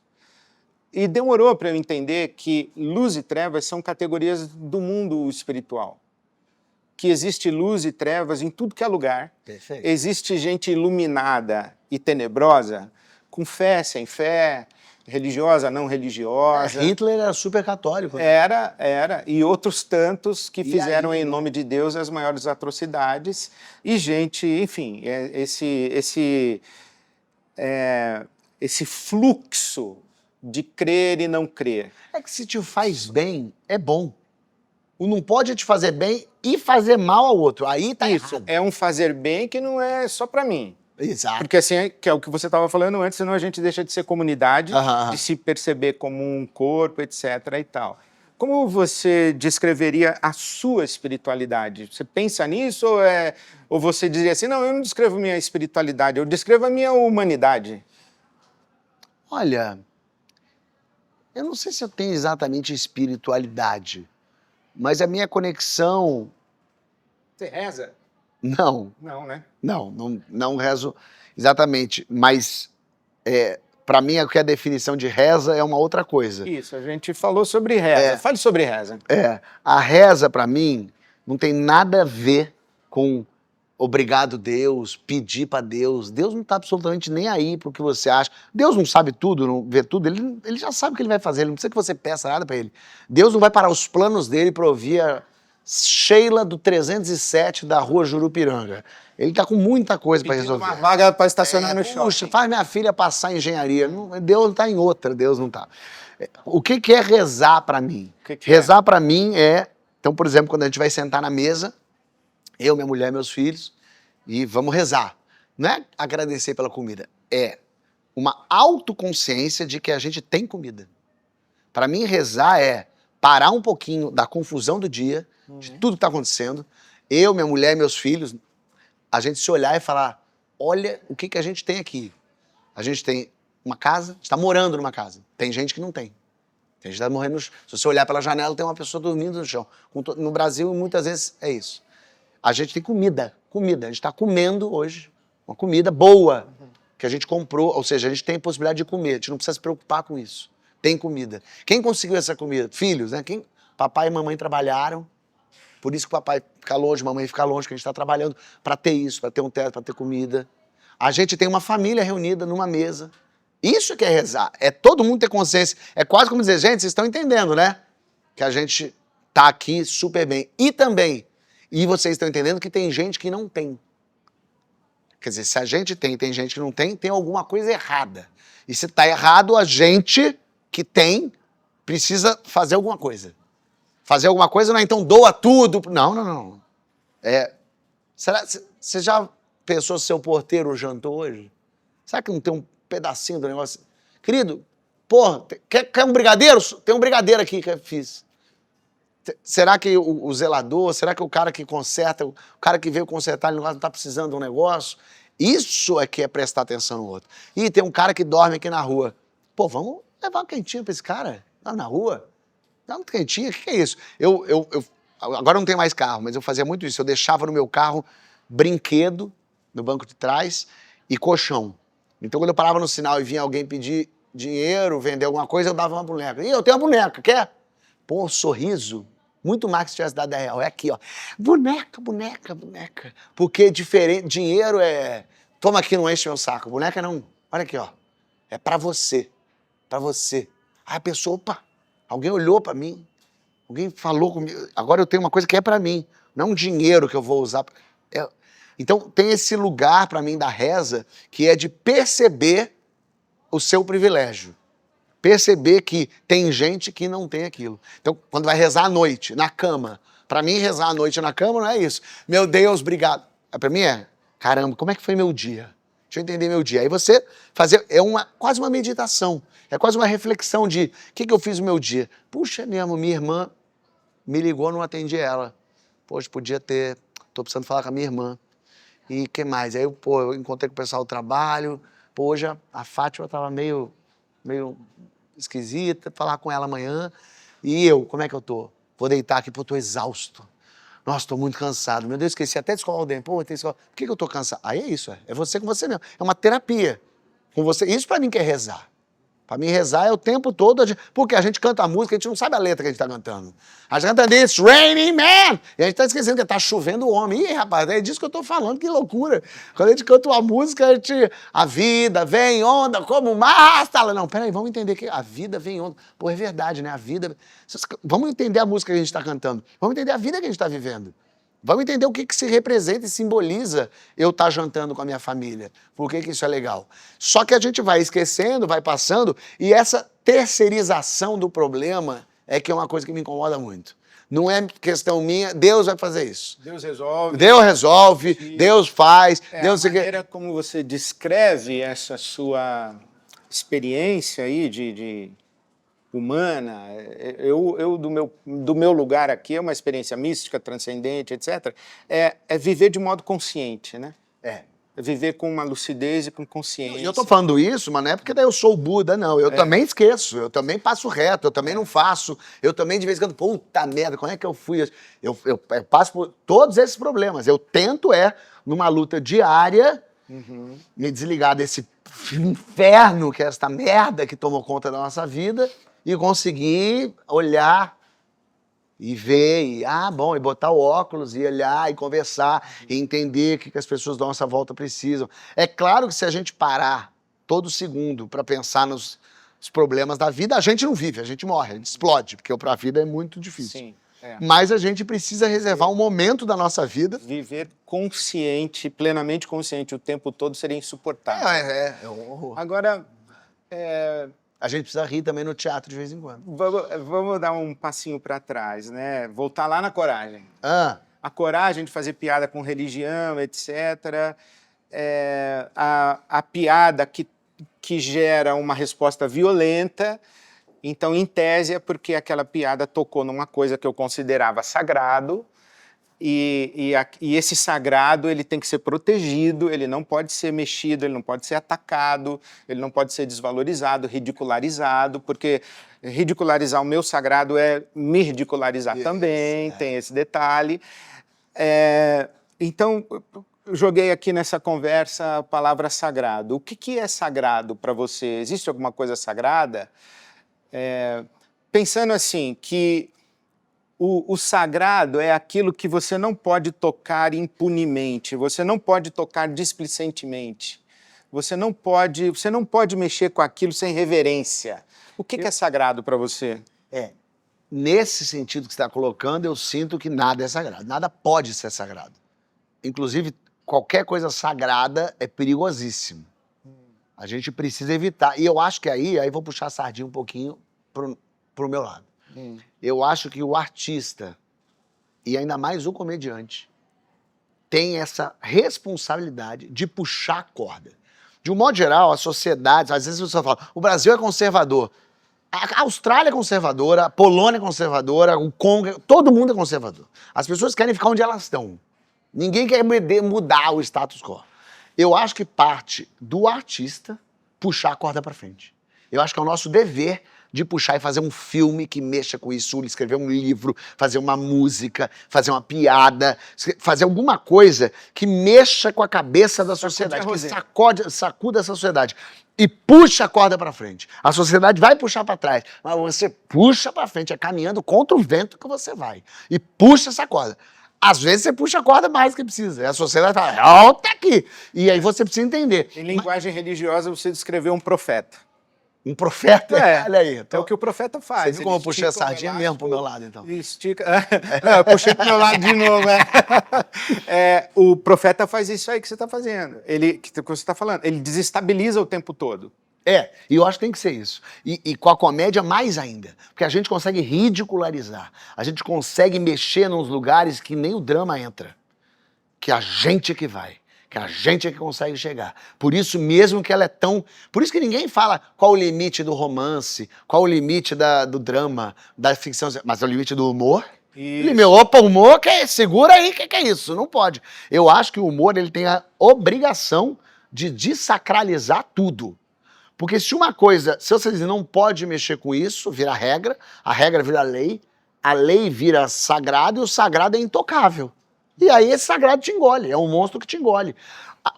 Speaker 2: E demorou para eu entender que luz e trevas são categorias do mundo espiritual. Que existe luz e trevas em tudo que é lugar.
Speaker 1: Perfeito.
Speaker 2: Existe gente iluminada e tenebrosa, com fé, sem fé, religiosa, não religiosa.
Speaker 1: Hitler era super católico. Né?
Speaker 2: Era. E outros tantos que fizeram em nome de Deus as maiores atrocidades. E gente, enfim, esse fluxo de crer e não crer.
Speaker 1: É que se te faz bem, é bom. O não pode te fazer bem e fazer mal ao outro. Aí tá
Speaker 2: isso.
Speaker 1: Errado.
Speaker 2: É um fazer bem que não é só para mim.
Speaker 1: Exato.
Speaker 2: Porque assim, que é o que você estava falando antes, senão a gente deixa de ser comunidade, de se perceber como um corpo, etc. e tal. Como você descreveria a sua espiritualidade? Você pensa nisso ou você diria assim, não, eu não descrevo minha espiritualidade, eu descrevo a minha humanidade?
Speaker 1: Olha, eu não sei se eu tenho exatamente espiritualidade, mas a minha conexão...
Speaker 2: Você reza?
Speaker 1: Não.
Speaker 2: Não, né?
Speaker 1: Não rezo. Exatamente, mas para mim o que é a definição de reza é uma outra coisa.
Speaker 2: Isso, a gente falou sobre reza. Fale sobre reza.
Speaker 1: A reza para mim não tem nada a ver com obrigado Deus, pedir para Deus. Deus não está absolutamente nem aí pro que você acha. Deus não sabe tudo, não vê tudo, ele já sabe o que ele vai fazer, ele não precisa que você peça nada para ele. Deus não vai parar os planos dele para ouvir a Sheila do 307 da rua Jurupiranga. Ele tá com muita coisa para resolver.
Speaker 2: Uma vaga para estacionar no shopping.
Speaker 1: Puxa, faz minha filha passar em engenharia. Deus tá em outra, Deus não tá. O que é rezar para mim? Rezar para mim então, por exemplo, quando a gente vai sentar na mesa, eu, minha mulher, meus filhos, e vamos rezar. Não é agradecer pela comida, é uma autoconsciência de que a gente tem comida. Para mim, rezar é parar um pouquinho da confusão do dia, de tudo que está acontecendo, eu, minha mulher, meus filhos, a gente se olhar e falar, olha o que a gente tem aqui. A gente tem uma casa, a gente está morando numa casa. Tem gente que não tem. Tem gente que está morrendo no chão. Se você olhar pela janela, tem uma pessoa dormindo no chão. No Brasil, muitas vezes, é isso. A gente tem comida. A gente está comendo hoje uma comida boa que a gente comprou, ou seja, a gente tem a possibilidade de comer, a gente não precisa se preocupar com isso. Tem comida. Quem conseguiu essa comida? Filhos, né? Papai e mamãe trabalharam, por isso que o papai fica longe, mamãe fica longe, que a gente está trabalhando para ter isso, para ter um teto, para ter comida. A gente tem uma família reunida numa mesa. Isso que é rezar, é todo mundo ter consciência. É quase como dizer, gente, vocês estão entendendo, né? Que a gente tá aqui super bem. E também, vocês estão entendendo que tem gente que não tem. Quer dizer, se a gente tem gente que não tem, tem alguma coisa errada. E se tá errado, a gente que tem precisa fazer alguma coisa. Fazer alguma coisa não é então doa tudo. Não. Será, você já pensou se seu porteiro jantou hoje? Será que não tem um pedacinho do negócio? Querido, porra, quer um brigadeiro? Tem um brigadeiro aqui que eu fiz. Será que o zelador, será que o cara que conserta, o cara que veio consertar o negócio não está precisando de um negócio? Isso é que é prestar atenção no outro. E tem um cara que dorme aqui na rua. Pô, vamos levar uma quentinha para esse cara? Lá na rua? Dá uma quentinha? O que é isso? Agora não tem mais carro, mas eu fazia muito isso. Eu deixava no meu carro brinquedo no banco de trás e colchão. Então, quando eu parava no sinal e vinha alguém pedir dinheiro, vender alguma coisa, eu dava uma boneca. E eu tenho uma boneca, quer? Pô, sorriso. Muito mais que se tivesse dado 10 reais. É aqui, ó. Boneca. Porque diferente, dinheiro toma aqui, não enche meu saco. Boneca não. Olha aqui, ó. É pra você. Pra você. Aí a pessoa, opa, alguém olhou pra mim. Alguém falou comigo. Agora eu tenho uma coisa que é pra mim. Não é um dinheiro que eu vou usar. Então tem esse lugar pra mim da reza que é de perceber o seu privilégio. Perceber que tem gente que não tem aquilo. Então, quando vai rezar à noite, na cama, para mim, rezar à noite na cama não é isso. Meu Deus, obrigado. Para mim caramba, como é que foi meu dia? Deixa eu entender meu dia. Aí você fazer, quase uma meditação, é quase uma reflexão de, o que eu fiz no meu dia? Puxa, mesmo, minha irmã me ligou, não atendi ela. Poxa, podia ter, tô precisando falar com a minha irmã. E o que mais? Aí, eu encontrei com o pessoal do trabalho, hoje a Fátima tava meio esquisita, falar com ela amanhã. E como é que eu tô? Vou deitar aqui, tô exausto. Nossa, tô muito cansado. Meu Deus, esqueci até de escovar o dente. Por que eu tô cansado? Aí é isso, é você com você mesmo. É uma terapia com você. Isso pra mim que é rezar. Pra mim, rezar é o tempo todo, porque a gente canta a música, a gente não sabe a letra que a gente tá cantando. A gente canta It's Raining Man! E a gente tá esquecendo que tá chovendo homem. Ih, rapaz, é disso que eu tô falando, que loucura. Quando a gente canta uma música, a vida vem onda como o mar. Não, peraí, vamos entender que a vida vem onda. Pô, é verdade, né? A vida... Vamos entender a música que a gente tá cantando. Vamos entender a vida que a gente tá vivendo. Vamos entender o que se representa e simboliza eu estar jantando com a minha família. Por que isso é legal? Só que a gente vai esquecendo, vai passando, e essa terceirização do problema é que é uma coisa que me incomoda muito. Não é questão minha, Deus vai fazer isso.
Speaker 2: Deus resolve.
Speaker 1: Deus resolve, Deus faz. Deus
Speaker 2: a maneira como você descreve essa sua experiência aí de humana, do meu lugar aqui, é uma experiência mística, transcendente, etc., é viver de modo consciente, né? É viver com uma lucidez e com consciência.
Speaker 1: E eu tô falando isso, mas não é porque daí eu sou o Buda, não. Eu também esqueço, eu também passo reto, eu também não faço, eu também de vez em quando, puta merda, como é que eu fui? Eu passo por todos esses problemas. Eu tento, numa luta diária, Me desligar desse inferno que é esta merda que tomou conta da nossa vida e conseguir olhar e ver, e botar o óculos e olhar e conversar e entender o que as pessoas da nossa volta precisam. É claro que se a gente parar todo segundo para pensar nos problemas da vida, a gente não vive, a gente morre, a gente explode, porque a vida é muito difícil.
Speaker 2: Sim.
Speaker 1: Mas a gente precisa reservar um momento da nossa vida.
Speaker 2: Viver consciente, plenamente consciente o tempo todo seria insuportável.
Speaker 1: É um horror.
Speaker 2: Agora,
Speaker 1: a gente precisa rir também no teatro de vez em quando.
Speaker 2: vamos dar um passinho para trás, né? Voltar lá na coragem.
Speaker 1: A
Speaker 2: coragem de fazer piada com religião, etc. A piada que gera uma resposta violenta. Então, em tese, é porque aquela piada tocou numa coisa que eu considerava sagrado, e esse sagrado ele tem que ser protegido, ele não pode ser mexido, ele não pode ser atacado, ele não pode ser desvalorizado, ridicularizado, porque ridicularizar o meu sagrado é me ridicularizar também, tem esse detalhe. Então, eu joguei aqui nessa conversa a palavra sagrado. O que é sagrado para você? Existe alguma coisa sagrada? Pensando assim, que o sagrado é aquilo que você não pode tocar impunemente, você não pode tocar displicentemente, você não pode mexer com aquilo sem reverência. O que é sagrado para você?
Speaker 1: Nesse sentido que você está colocando, eu sinto que nada é sagrado, nada pode ser sagrado. Inclusive, qualquer coisa sagrada é perigosíssimo. A gente precisa evitar. E eu acho que aí vou puxar a sardinha um pouquinho pro meu lado. Eu acho que o artista, e ainda mais o comediante, tem essa responsabilidade de puxar a corda. De um modo geral, a sociedade, às vezes você fala, o Brasil é conservador, a Austrália é conservadora, a Polônia é conservadora, o Congo, todo mundo é conservador. As pessoas querem ficar onde elas estão. Ninguém quer mudar o status quo. Eu acho que parte do artista puxar a corda para frente. Eu acho que é o nosso dever de puxar e fazer um filme que mexa com isso, escrever um livro, fazer uma música, fazer uma piada, fazer alguma coisa que mexa com a cabeça da sociedade, que sacuda essa sociedade e puxa a corda para frente. A sociedade vai puxar para trás, mas você puxa para frente, é caminhando contra o vento que você vai e puxa essa corda. Às vezes você puxa a corda mais que precisa. E a sociedade fala, volta aqui. E aí você precisa entender.
Speaker 2: Em linguagem religiosa, você descreveu um profeta.
Speaker 1: Um profeta? Olha aí.
Speaker 2: É o que o profeta faz.
Speaker 1: Você viu como eu puxei a sardinha mesmo pro meu lado, então?
Speaker 2: Estica. Eu puxei pro meu lado de novo. O profeta faz isso aí que você está fazendo. Que você está falando. Ele desestabiliza o tempo todo.
Speaker 1: E eu acho que tem que ser isso. E com a comédia, mais ainda. Porque a gente consegue ridicularizar. A gente consegue mexer nos lugares que nem o drama entra. Que a gente é que vai. Que a gente é que consegue chegar. Por isso mesmo que ela é tão... Por isso que ninguém fala qual o limite do romance, qual o limite do drama, da ficção... Mas é o limite do humor. Opa, humor, segura aí, que é isso? Não pode. Eu acho que o humor ele tem a obrigação de desacralizar tudo. Porque se você diz não pode mexer com isso, vira regra, a regra vira lei, a lei vira sagrado e o sagrado é intocável. E aí esse sagrado te engole, é um monstro que te engole.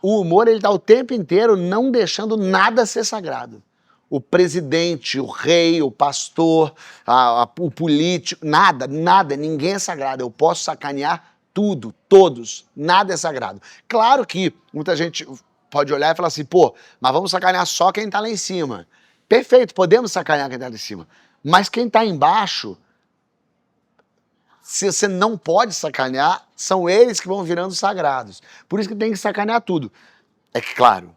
Speaker 1: O humor, ele tá o tempo inteiro não deixando nada ser sagrado. O presidente, o rei, o pastor, o político, nada, ninguém é sagrado. Eu posso sacanear tudo, todos, nada é sagrado. Claro que muita gente pode olhar e falar assim, mas vamos sacanear só quem tá lá em cima. Perfeito, podemos sacanear quem tá lá em cima. Mas quem tá embaixo, se você não pode sacanear, são eles que vão virando sagrados. Por isso que tem que sacanear tudo. É que, claro,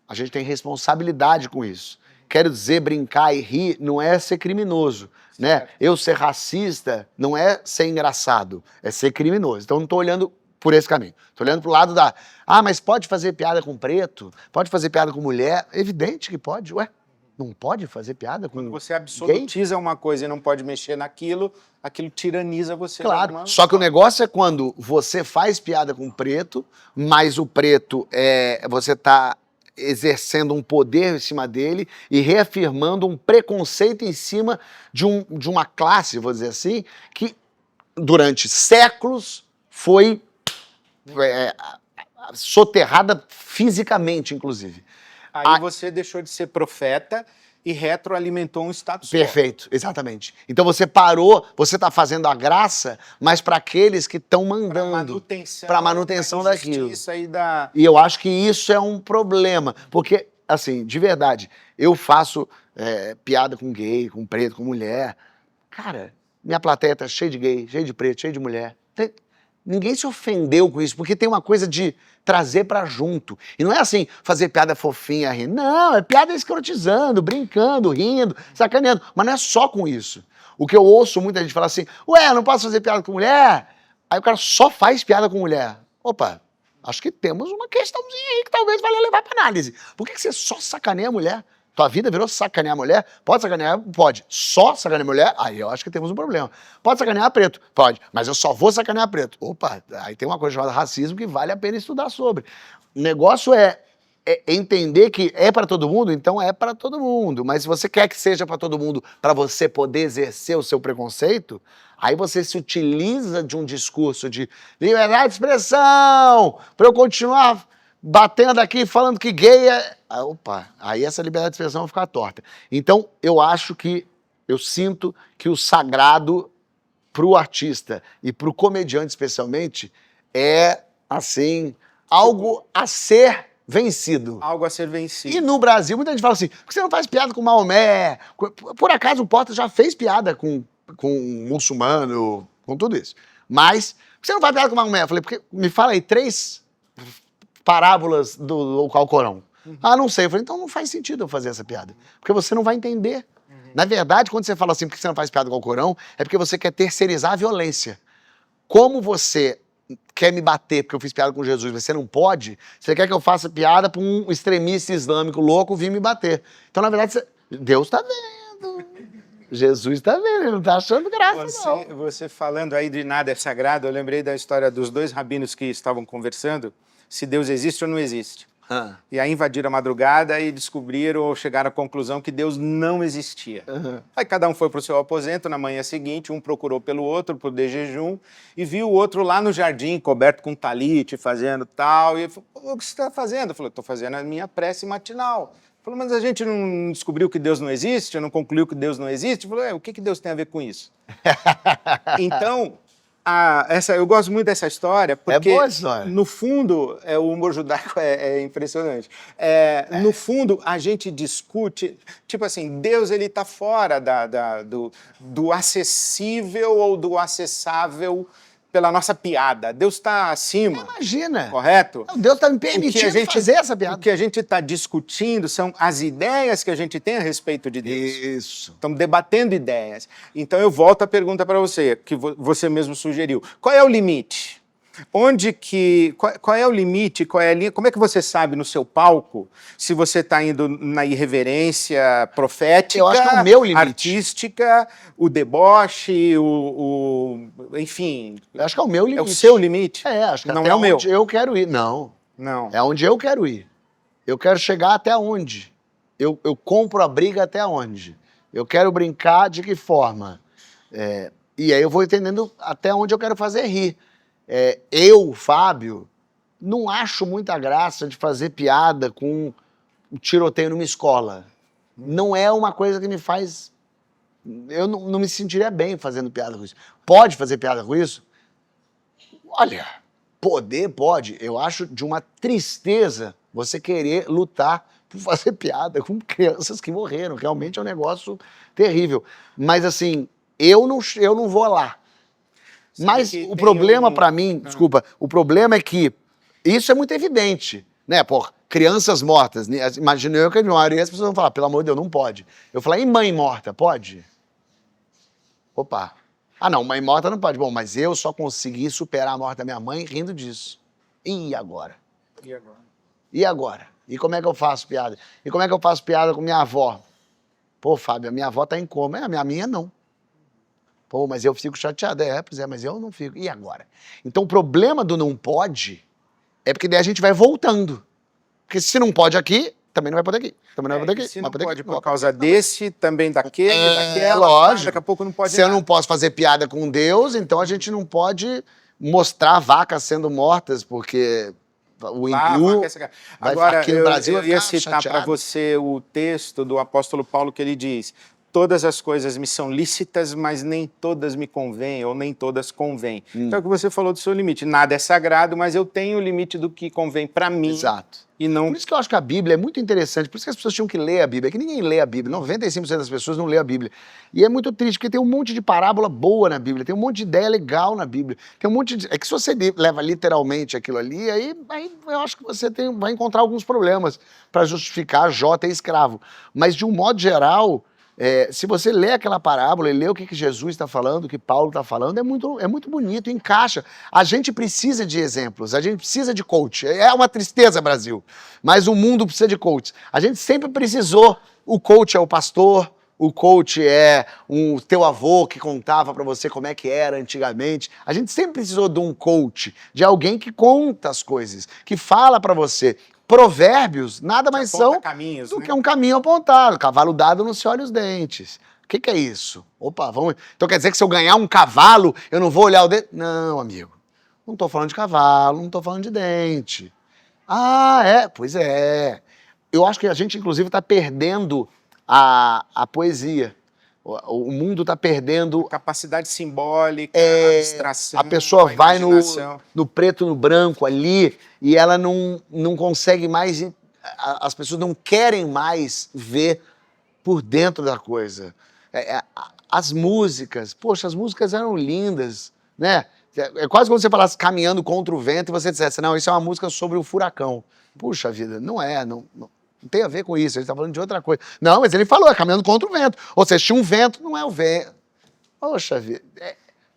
Speaker 1: a gente tem responsabilidade com isso. Quero dizer, brincar e rir não é ser criminoso, né? Eu ser racista não é ser engraçado, é ser criminoso. Então não tô olhando por esse caminho. Tô olhando pro lado mas pode fazer piada com preto? Pode fazer piada com mulher? Evidente que pode, não pode fazer piada com
Speaker 2: Quando você absolutiza uma coisa e não pode mexer naquilo, aquilo tiraniza você.
Speaker 1: Claro, só que o negócio é quando você faz piada com preto, mas o preto, você tá exercendo um poder em cima dele e reafirmando um preconceito em cima de uma classe, vou dizer assim, que durante séculos foi soterrada fisicamente, inclusive.
Speaker 2: Aí você deixou de ser profeta e retroalimentou um status quo.
Speaker 1: Perfeito, exatamente. Então você parou, você está fazendo a graça, mas para aqueles que estão mandando. Para manutenção daquilo. E eu acho que isso é um problema. Porque, assim, de verdade, eu faço piada com gay, com preto, com mulher. Cara, minha plateia tá cheia de gay, cheia de preto, cheia de mulher. Ninguém se ofendeu com isso, porque tem uma coisa de trazer pra junto. E não é assim, fazer piada fofinha, rindo. Não, é piada escrotizando, brincando, rindo, sacaneando. Mas não é só com isso. O que eu ouço muita gente falar assim, ué, não posso fazer piada com mulher? Aí o cara só faz piada com mulher. Opa, acho que temos uma questãozinha aí que talvez valha levar pra análise. Por que você só sacaneia a mulher? Tua vida virou sacanear a mulher? Pode sacanear? Pode. Só sacanear a mulher? Aí eu acho que temos um problema. Pode sacanear preto? Pode. Mas eu só vou sacanear preto. Opa, aí tem uma coisa chamada racismo que vale a pena estudar sobre. O negócio é entender que é para todo mundo, então é para todo mundo. Mas se você quer que seja para todo mundo para você poder exercer o seu preconceito, aí você se utiliza de um discurso de liberdade de expressão para eu continuar batendo aqui, falando que gay é... opa, aí essa liberdade de expressão vai ficar torta. Então, eu sinto que o sagrado pro artista e pro comediante especialmente é, assim, algo a ser vencido.
Speaker 2: Algo a ser vencido.
Speaker 1: E no Brasil, muita gente fala assim, por que você não faz piada com Maomé? Por acaso o Porta já fez piada com muçulmano, com tudo isso. Mas, por que você não faz piada com Maomé? Eu falei, porque me fala aí 3 parábolas do Alcorão. Ah, não sei. Eu falei, então não faz sentido eu fazer essa piada. Porque você não vai entender. Na verdade, quando você fala assim, por que você não faz piada com o Alcorão, é porque você quer terceirizar a violência. Como você quer me bater porque eu fiz piada com Jesus, você não pode, você quer que eu faça piada para um extremista islâmico louco vir me bater. Então, na verdade, Deus está vendo. Jesus está vendo, ele não está achando graça, não.
Speaker 2: Você falando aí de nada é sagrado, eu lembrei da história dos 2 rabinos que estavam conversando, se Deus existe ou não existe. E aí invadiram a madrugada e descobriram ou chegaram à conclusão que Deus não existia. Aí cada um foi para o seu aposento na manhã seguinte, um procurou pelo outro, por de jejum, e viu o outro lá no jardim, coberto com talite, fazendo tal. E ele falou, o que você está fazendo? Eu falei, estou fazendo a minha prece matinal. Ele falou, mas a gente não descobriu que Deus não existe, não concluiu que Deus não existe? Ele falou, o que Deus tem a ver com isso? Então... eu gosto muito dessa história, porque,
Speaker 1: boa história.
Speaker 2: No fundo, o humor judaico é impressionante. No fundo, a gente discute, tipo assim, Deus ele está fora do acessível ou do acessável pela nossa piada. Deus está acima.
Speaker 1: Imagina.
Speaker 2: Correto?
Speaker 1: Deus está me permitindo fazer essa piada.
Speaker 2: O que a gente está discutindo são as ideias que a gente tem a respeito de Deus.
Speaker 1: Isso.
Speaker 2: Estamos debatendo ideias. Então eu volto à pergunta para você, que você mesmo sugeriu. Qual é o limite? Qual é o limite, qual é a linha? Como é que você sabe no seu palco se você está indo na irreverência profética,
Speaker 1: eu acho que é o meu limite.
Speaker 2: Artística, o deboche, enfim...
Speaker 1: Eu acho que é o meu limite.
Speaker 2: É o seu limite?
Speaker 1: Acho que
Speaker 2: não
Speaker 1: até
Speaker 2: é o meu.
Speaker 1: onde eu quero ir. Não. É onde eu quero ir. Eu quero chegar até onde? Eu compro a briga até onde? Eu quero brincar de que forma? E aí eu vou entendendo até onde eu quero fazer rir. Eu, Fábio, não acho muita graça de fazer piada com um tiroteio numa escola. Não é uma coisa que me faz... Eu não me sentiria bem fazendo piada com isso. Pode fazer piada com isso? Olha, pode. Eu acho de uma tristeza você querer lutar por fazer piada com crianças que morreram. Realmente é um negócio terrível. Mas assim, eu não vou lá. Mas o problema para mim, desculpa, o problema é que isso é muito evidente, né? Por crianças mortas, imagino eu que a maioria das pessoas vão falar, pelo amor de Deus, não pode. Eu falar, e mãe morta, pode? Opa. Não, mãe morta não pode. Bom, mas eu só consegui superar a morte da minha mãe rindo disso. E agora? E agora? E como é que eu faço piada? E como é que eu faço piada com minha avó? Pô, Fábio, a minha avó tá em coma. A minha não. Pô, mas eu fico chateado. Pois é, mas eu não fico. E agora? Então o problema do não pode é porque daí a gente vai voltando. Porque se não pode aqui, também não vai poder aqui. Também não vai poder aqui.
Speaker 2: Se não pode por causa desse, também daquele, daquela.
Speaker 1: Lógico.
Speaker 2: Daqui a pouco não pode
Speaker 1: Se eu não posso fazer piada com Deus, então a gente não pode mostrar vacas sendo mortas, porque o hindu
Speaker 2: Agora,
Speaker 1: aqui no Brasil
Speaker 2: eu
Speaker 1: vai
Speaker 2: ia
Speaker 1: ficar
Speaker 2: citar para
Speaker 1: chateado.
Speaker 2: você o texto do apóstolo Paulo que ele diz: todas as coisas me são lícitas, mas nem todas me convêm, ou nem todas convêm. Então, é o que você falou do seu limite. Nada é sagrado, mas eu tenho o limite do que convém para mim.
Speaker 1: Exato.
Speaker 2: E não...
Speaker 1: Por isso que eu acho que a Bíblia é muito interessante, por isso que as pessoas tinham que ler a Bíblia, é que ninguém lê a Bíblia, 95% das pessoas não lê a Bíblia. E é muito triste, porque tem um monte de parábola boa na Bíblia, tem um monte de ideia legal na Bíblia, tem um monte de... É que se você leva literalmente aquilo ali, aí eu acho que você vai encontrar alguns problemas para justificar Jó ter escravo. Mas, de um modo geral... se você lê aquela parábola e lê o que Jesus está falando, o que Paulo está falando, é muito bonito, encaixa. A gente precisa de exemplos, a gente precisa de coach. É uma tristeza, Brasil, mas o mundo precisa de coach. A gente sempre precisou. O coach é o pastor, o coach é o teu avô que contava para você como é que era antigamente. A gente sempre precisou de um coach, de alguém que conta as coisas, que fala para você. Provérbios nada mais são
Speaker 2: caminhos,
Speaker 1: do
Speaker 2: né?
Speaker 1: que um caminho apontado. Cavalo dado não se olha os dentes. O que é isso? Opa, vamos... Então quer dizer que se eu ganhar um cavalo, eu não vou olhar o dente? Não, amigo. Não estou falando de cavalo, não estou falando de dente. Ah, é? Pois é. Eu acho que a gente, inclusive, está perdendo a poesia. O mundo está perdendo...
Speaker 2: Capacidade simbólica, abstração,
Speaker 1: a pessoa vai
Speaker 2: imaginação.
Speaker 1: no preto, no branco ali, e ela não consegue mais... As pessoas não querem mais ver por dentro da coisa. As músicas, poxa, as músicas eram lindas, né? É quase como se você falasse caminhando contra o vento e você dissesse, não, isso é uma música sobre o furacão. Puxa vida, não é, não tem a ver com isso, ele está falando de outra coisa. Não, mas ele falou, é caminhando contra o vento. Ou seja, tinha um vento, não é o vento. Poxa vida,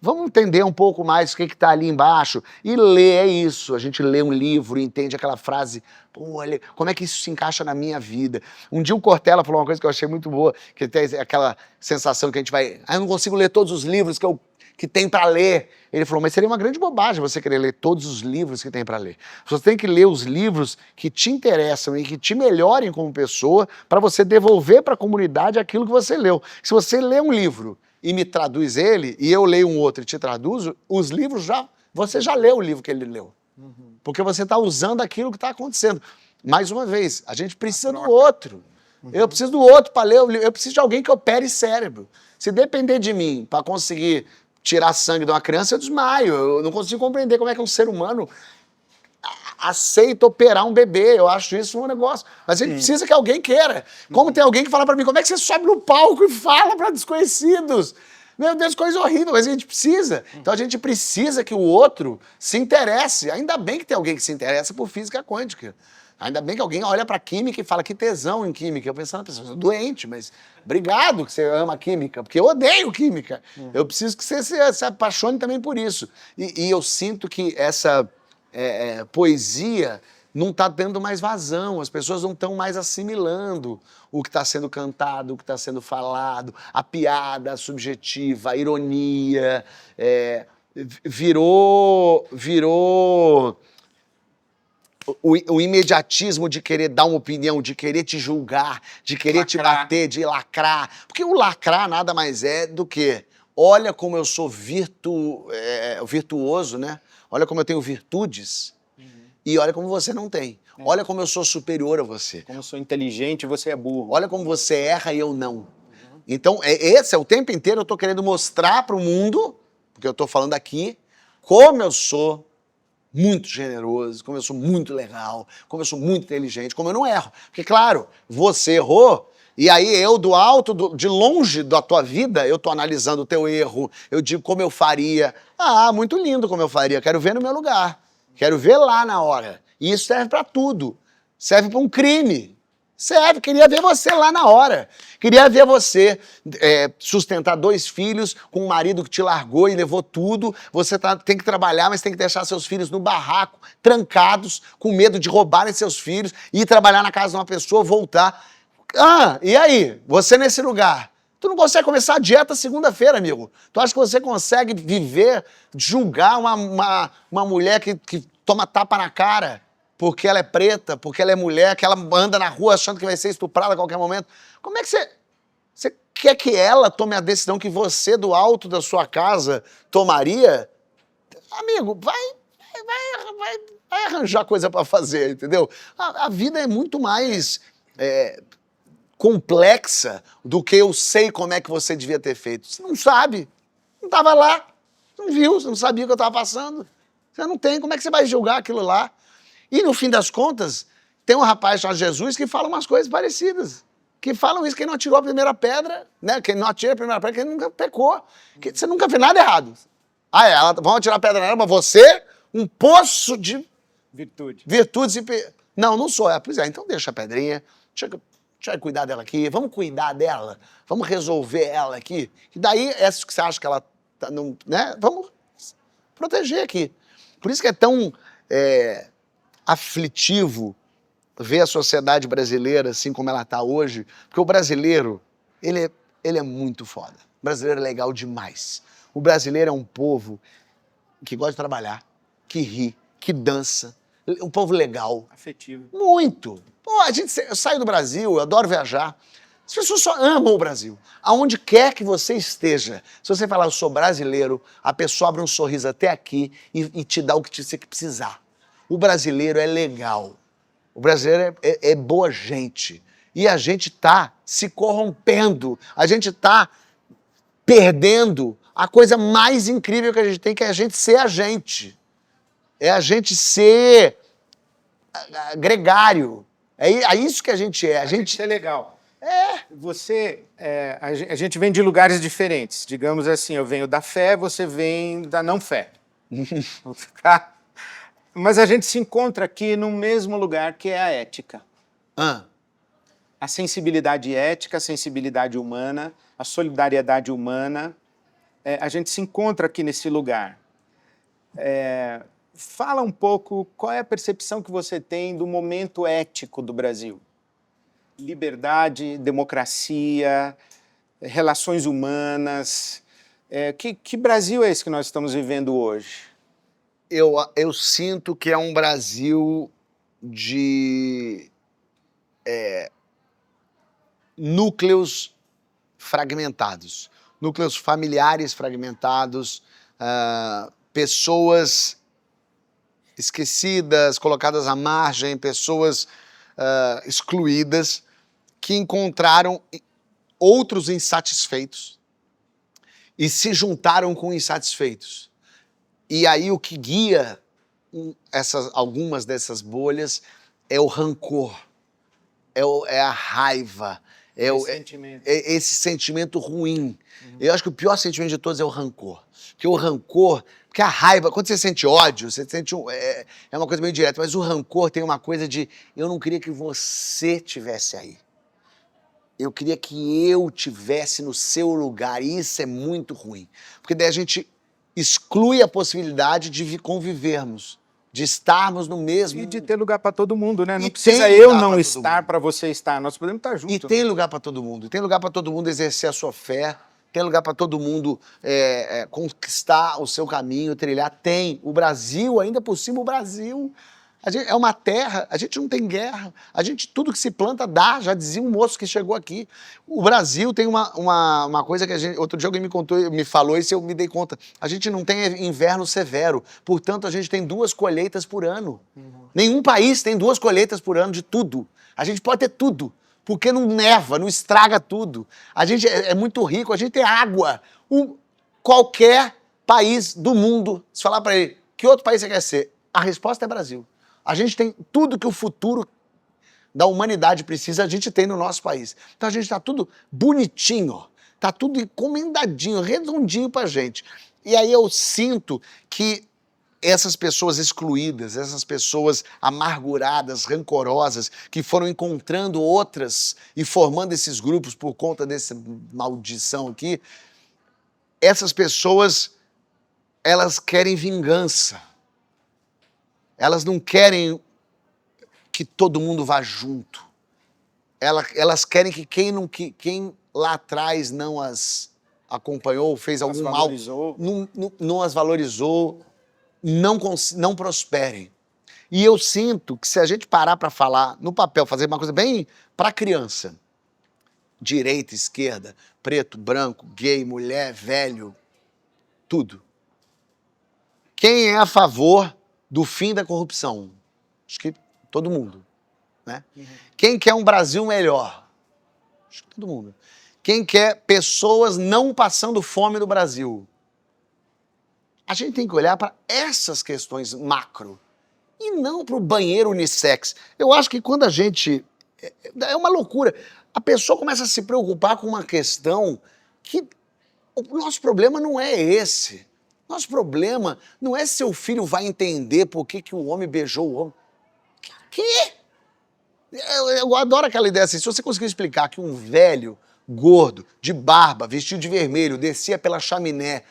Speaker 1: vamos entender um pouco mais o que está ali embaixo. E ler é isso, a gente lê um livro e entende aquela frase, pô, olha, como é que isso se encaixa na minha vida? Um dia o Cortella falou uma coisa que eu achei muito boa, que tem aquela sensação que a gente vai, eu não consigo ler todos os livros que tem para ler. Ele falou, mas seria uma grande bobagem você querer ler todos os livros que tem para ler. Você tem que ler os livros que te interessam e que te melhorem como pessoa para você devolver para a comunidade aquilo que você leu. Se você lê um livro e me traduz ele, e eu leio um outro e te traduzo, os livros você já leu o livro que ele leu. Porque você está usando aquilo que está acontecendo. Mais uma vez, a gente precisa do outro. Eu preciso do outro para ler o livro. Eu preciso de alguém que opere cérebro. Se depender de mim para conseguir tirar sangue de uma criança, eu desmaio. Eu não consigo compreender como é que um ser humano aceita operar um bebê. Eu acho isso um negócio. Mas a gente precisa que alguém queira. Como tem alguém que fala para mim, como é que você sobe no palco e fala para desconhecidos? Meu Deus, coisa horrível, mas a gente precisa. Então a gente precisa que o outro se interesse. Ainda bem que tem alguém que se interessa por física quântica. Ainda bem que alguém olha para química e fala que tesão em química. Eu pensando, pessoa, eu sou doente, mas obrigado que você ama química, porque eu odeio química. Eu preciso que você se apaixone também por isso. E eu sinto que essa poesia não está dando mais vazão, as pessoas não estão mais assimilando o que está sendo cantado, o que está sendo falado, a piada, a subjetiva, a ironia, virou o imediatismo de querer dar uma opinião, de querer te julgar, de querer te bater, de lacrar. Porque o lacrar nada mais é do que, olha como eu sou virtuoso, né? Olha como eu tenho virtudes e olha como você não tem. Olha como eu sou superior a você.
Speaker 2: Como eu sou inteligente, você é burro.
Speaker 1: Olha como você erra e eu não. Então, esse é o tempo inteiro eu tô querendo mostrar para o mundo, porque eu tô falando aqui, como eu sou muito generoso, como eu sou muito legal, como eu sou muito inteligente, como eu não erro. Porque, claro, você errou, e aí eu, do alto, de longe da tua vida, eu tô analisando o teu erro, eu digo como eu faria. Ah, muito lindo como eu faria, quero ver no meu lugar, quero ver lá na hora. E isso serve para tudo, serve para um crime. Serve, queria ver você lá na hora. Queria ver você sustentar 2 filhos com um marido que te largou e levou tudo. Você tem que trabalhar, mas tem que deixar seus filhos no barraco, trancados, com medo de roubarem seus filhos, ir trabalhar na casa de uma pessoa, voltar. Ah, e aí? Você nesse lugar? Tu não consegue começar a dieta segunda-feira, amigo. Tu acha que você consegue viver, julgar uma mulher que toma tapa na cara? Porque ela é preta, porque ela é mulher, que ela anda na rua achando que vai ser estuprada a qualquer momento. Como é que você quer que ela tome a decisão que você, do alto da sua casa, tomaria? Amigo, vai arranjar coisa para fazer, entendeu? A vida é muito mais complexa do que eu sei como é que você devia ter feito. Você não sabe, não estava lá, não viu, você não sabia o que eu estava passando. Você não tem, como é que você vai julgar aquilo lá? E no fim das contas, tem um rapaz chamado Jesus que fala umas coisas parecidas. Que falam isso, quem não atirou a primeira pedra, né? Quem não atira a primeira pedra, quem nunca pecou. Que você nunca fez nada errado. Vão atirar a pedra nela, mas você, um poço de virtudes e... Não, não sou. Pois é, então deixa a pedrinha, deixa eu cuidar dela aqui, vamos cuidar dela, vamos resolver ela aqui. E daí, essa que você acha que ela tá, não, né? Vamos proteger aqui. Por isso que é tão aflitivo ver a sociedade brasileira assim como ela está hoje, porque o brasileiro, ele é muito foda. O brasileiro é legal demais. O brasileiro é um povo que gosta de trabalhar, que ri, que dança, um povo legal.
Speaker 2: Afetivo.
Speaker 1: Muito. Pô, eu saio do Brasil, eu adoro viajar. As pessoas só amam o Brasil. Aonde quer que você esteja, se você falar, eu sou brasileiro, a pessoa abre um sorriso até aqui e te dá o que você precisar. O brasileiro é legal. O brasileiro é boa gente. E a gente tá se corrompendo. A gente tá perdendo a coisa mais incrível que a gente tem, que é a gente ser a gente. É a gente ser gregário. É isso que a gente é.
Speaker 2: A gente é legal.
Speaker 1: Você...
Speaker 2: a gente vem de lugares diferentes. Digamos assim, eu venho da fé, você vem da não fé. Mas a gente se encontra aqui no mesmo lugar, que é a ética. A sensibilidade ética, a sensibilidade humana, a solidariedade humana. A gente se encontra aqui nesse lugar. Fala um pouco qual é a percepção que você tem do momento ético do Brasil. Liberdade, democracia, relações humanas. Que Brasil é esse que nós estamos vivendo hoje?
Speaker 1: Eu sinto que é um Brasil de núcleos fragmentados, núcleos familiares fragmentados, pessoas esquecidas, colocadas à margem, pessoas excluídas, que encontraram outros insatisfeitos e se juntaram com insatisfeitos. E aí o que guia algumas dessas bolhas é o rancor, é a raiva, esse sentimento ruim. Eu acho que o pior sentimento de todos é o rancor. Porque a raiva, quando você sente ódio, você sente é uma coisa meio direta, mas o rancor tem uma coisa de eu não queria que você tivesse aí. Eu queria que eu tivesse no seu lugar, e isso é muito ruim. Porque daí a gente exclui a possibilidade de convivermos, de estarmos no mesmo...
Speaker 2: E de ter lugar para todo mundo, né?
Speaker 1: E
Speaker 2: não precisa eu não estar para você estar, nós podemos estar juntos.
Speaker 1: E tem lugar para todo mundo, tem lugar para todo mundo exercer a sua fé, tem lugar para todo mundo conquistar o seu caminho, trilhar. Tem. O Brasil, ainda por cima, o Brasil... é uma terra, a gente não tem guerra, tudo que se planta dá, já dizia um moço que chegou aqui. O Brasil tem uma coisa que outro dia alguém me falou, isso eu me dei conta, a gente não tem inverno severo, portanto a gente tem 2 colheitas por ano. Nenhum país tem 2 colheitas por ano de tudo. A gente pode ter tudo, porque não neva, não estraga tudo. A gente é muito rico, a gente tem água. Qualquer país do mundo, se falar para ele, que outro país você quer ser? A resposta é Brasil. A gente tem tudo que o futuro da humanidade precisa, a gente tem no nosso país. Então a gente está tudo bonitinho, está tudo encomendadinho, redondinho pra gente. E aí eu sinto que essas pessoas excluídas, essas pessoas amarguradas, rancorosas, que foram encontrando outras e formando esses grupos por conta dessa maldição aqui, essas pessoas, elas querem vingança. Elas não querem que todo mundo vá junto. Elas querem que quem lá atrás não as acompanhou, fez algum mal, não as valorizou, não prosperem. E eu sinto que se a gente parar para falar no papel, fazer uma coisa bem para criança, direita, esquerda, preto, branco, gay, mulher, velho, tudo. Quem é a favor do fim da corrupção? Acho que todo mundo, né? Quem quer um Brasil melhor? Acho que todo mundo. Quem quer pessoas não passando fome no Brasil? A gente tem que olhar para essas questões macro e não para o banheiro unissex. Eu acho que quando a gente... É uma loucura. A pessoa começa a se preocupar com uma questão que o nosso problema não é esse. Nosso problema não é se seu filho vai entender por que o homem beijou o homem. Que? Eu adoro aquela ideia assim, se você conseguir explicar que um velho gordo, de barba, vestido de vermelho, descia pela chaminé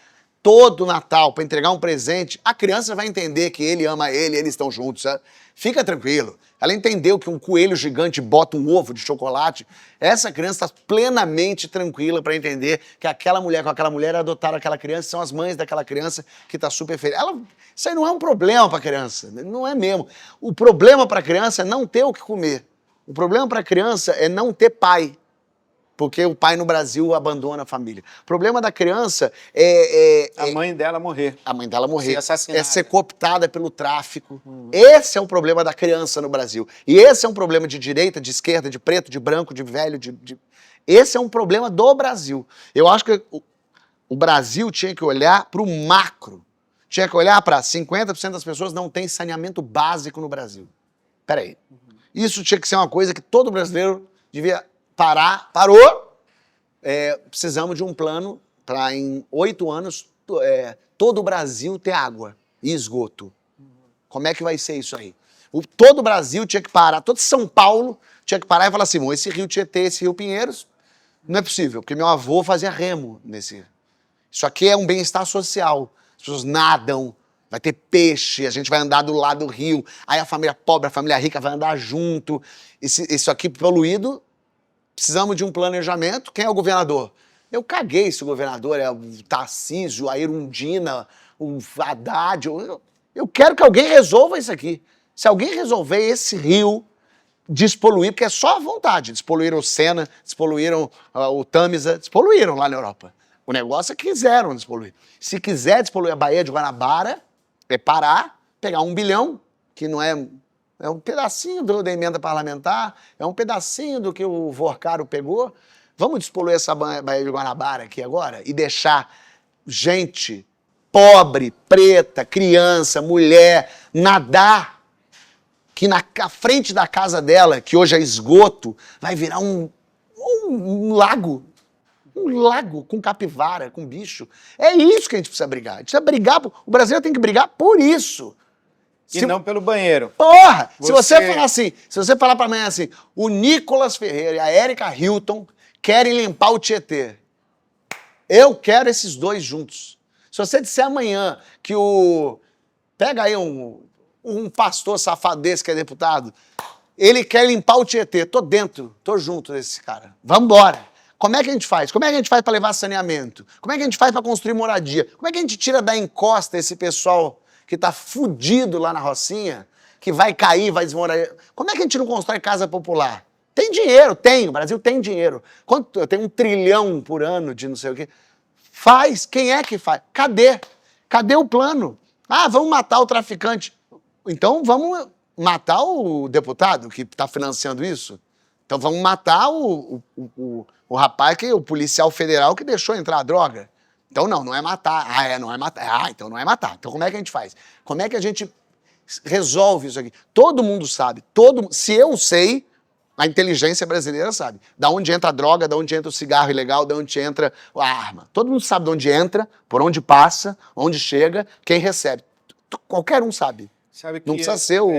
Speaker 1: todo Natal para entregar um presente, a criança vai entender que ele ama ele, eles estão juntos, sabe? Fica tranquilo. Ela entendeu que um coelho gigante bota um ovo de chocolate, essa criança está plenamente tranquila para entender que aquela mulher com aquela mulher adotaram aquela criança, são as mães daquela criança que está super feliz. Isso aí não é um problema para a criança, não é mesmo. O problema para a criança é não ter o que comer. O problema para a criança é não ter pai. Porque o pai no Brasil abandona a família. O problema da criança
Speaker 2: a mãe dela morrer.
Speaker 1: A mãe dela morrer.
Speaker 2: Ser assassinada.
Speaker 1: É ser cooptada pelo tráfico. Esse é o problema da criança no Brasil. E esse é um problema de direita, de esquerda, de preto, de branco, de velho, Esse é um problema do Brasil. Eu acho que o Brasil tinha que olhar para o macro. Tinha que olhar para 50% das pessoas não têm saneamento básico no Brasil. Peraí. Isso tinha que ser uma coisa que todo brasileiro devia... Parou, precisamos de um plano para em 8 anos todo o Brasil ter água e esgoto. Como é que vai ser isso aí? Todo o Brasil tinha que parar, todo São Paulo tinha que parar e falar assim, bom, esse rio Tietê, esse rio Pinheiros, não é possível, porque meu avô fazia remo nesse. Isso aqui é um bem-estar social, as pessoas nadam, vai ter peixe, a gente vai andar do lado do rio, aí a família pobre, a família rica vai andar junto, isso aqui poluído. Precisamos de um planejamento. Quem é o governador? Eu caguei se o governador é o Tarcísio, a Erundina, o Haddad. Eu quero que alguém resolva isso aqui. Se alguém resolver esse rio despoluir, porque é só a vontade. Despoluíram o Sena, despoluíram o Tamisa, despoluíram lá na Europa. O negócio é que quiseram despoluir. Se quiser despoluir a Baía de Guanabara, é parar, pegar 1 bilhão, que não é... É um pedacinho da emenda parlamentar, é um pedacinho do que o Vorcaro pegou. Vamos despoluir essa Baía de Guanabara aqui agora e deixar gente pobre, preta, criança, mulher, nadar, que na frente da casa dela, que hoje é esgoto, vai virar um lago. Um lago com capivara, com bicho. É isso que a gente precisa brigar. A gente precisa brigar, o Brasil tem que brigar por isso.
Speaker 2: E não pelo banheiro.
Speaker 1: Porra! Se você falar assim, se você falar pra mim assim, o Nicolas Ferreira e a Erika Hilton querem limpar o Tietê. Eu quero esses dois juntos. Se você disser amanhã que pega aí um pastor safado desse que é deputado, ele quer limpar o Tietê, tô dentro, tô junto desse cara. Vambora! Como é que a gente faz? Como é que a gente faz pra levar saneamento? Como é que a gente faz pra construir moradia? Como é que a gente tira da encosta esse pessoal que tá fudido lá na Rocinha, que vai cair, vai desmorar? Como é que a gente não constrói casa popular? Tem dinheiro, tem, o Brasil tem dinheiro. Tem 1 trilhão por ano de não sei o quê. Faz, quem é que faz? Cadê? Cadê o plano? Ah, vamos matar o traficante. Então vamos matar o deputado que está financiando isso? Então vamos matar o rapaz, o policial federal que deixou entrar a droga? Então não é matar. Não é matar. Então não é matar. Então como é que a gente faz? Como é que a gente resolve isso aqui? Todo mundo sabe. Se eu sei, a inteligência brasileira sabe. Da onde entra a droga, da onde entra o cigarro ilegal, da onde entra a arma. Todo mundo sabe de onde entra, por onde passa, onde chega, quem recebe. Qualquer um sabe.
Speaker 2: Sabe que
Speaker 1: não precisa ser o...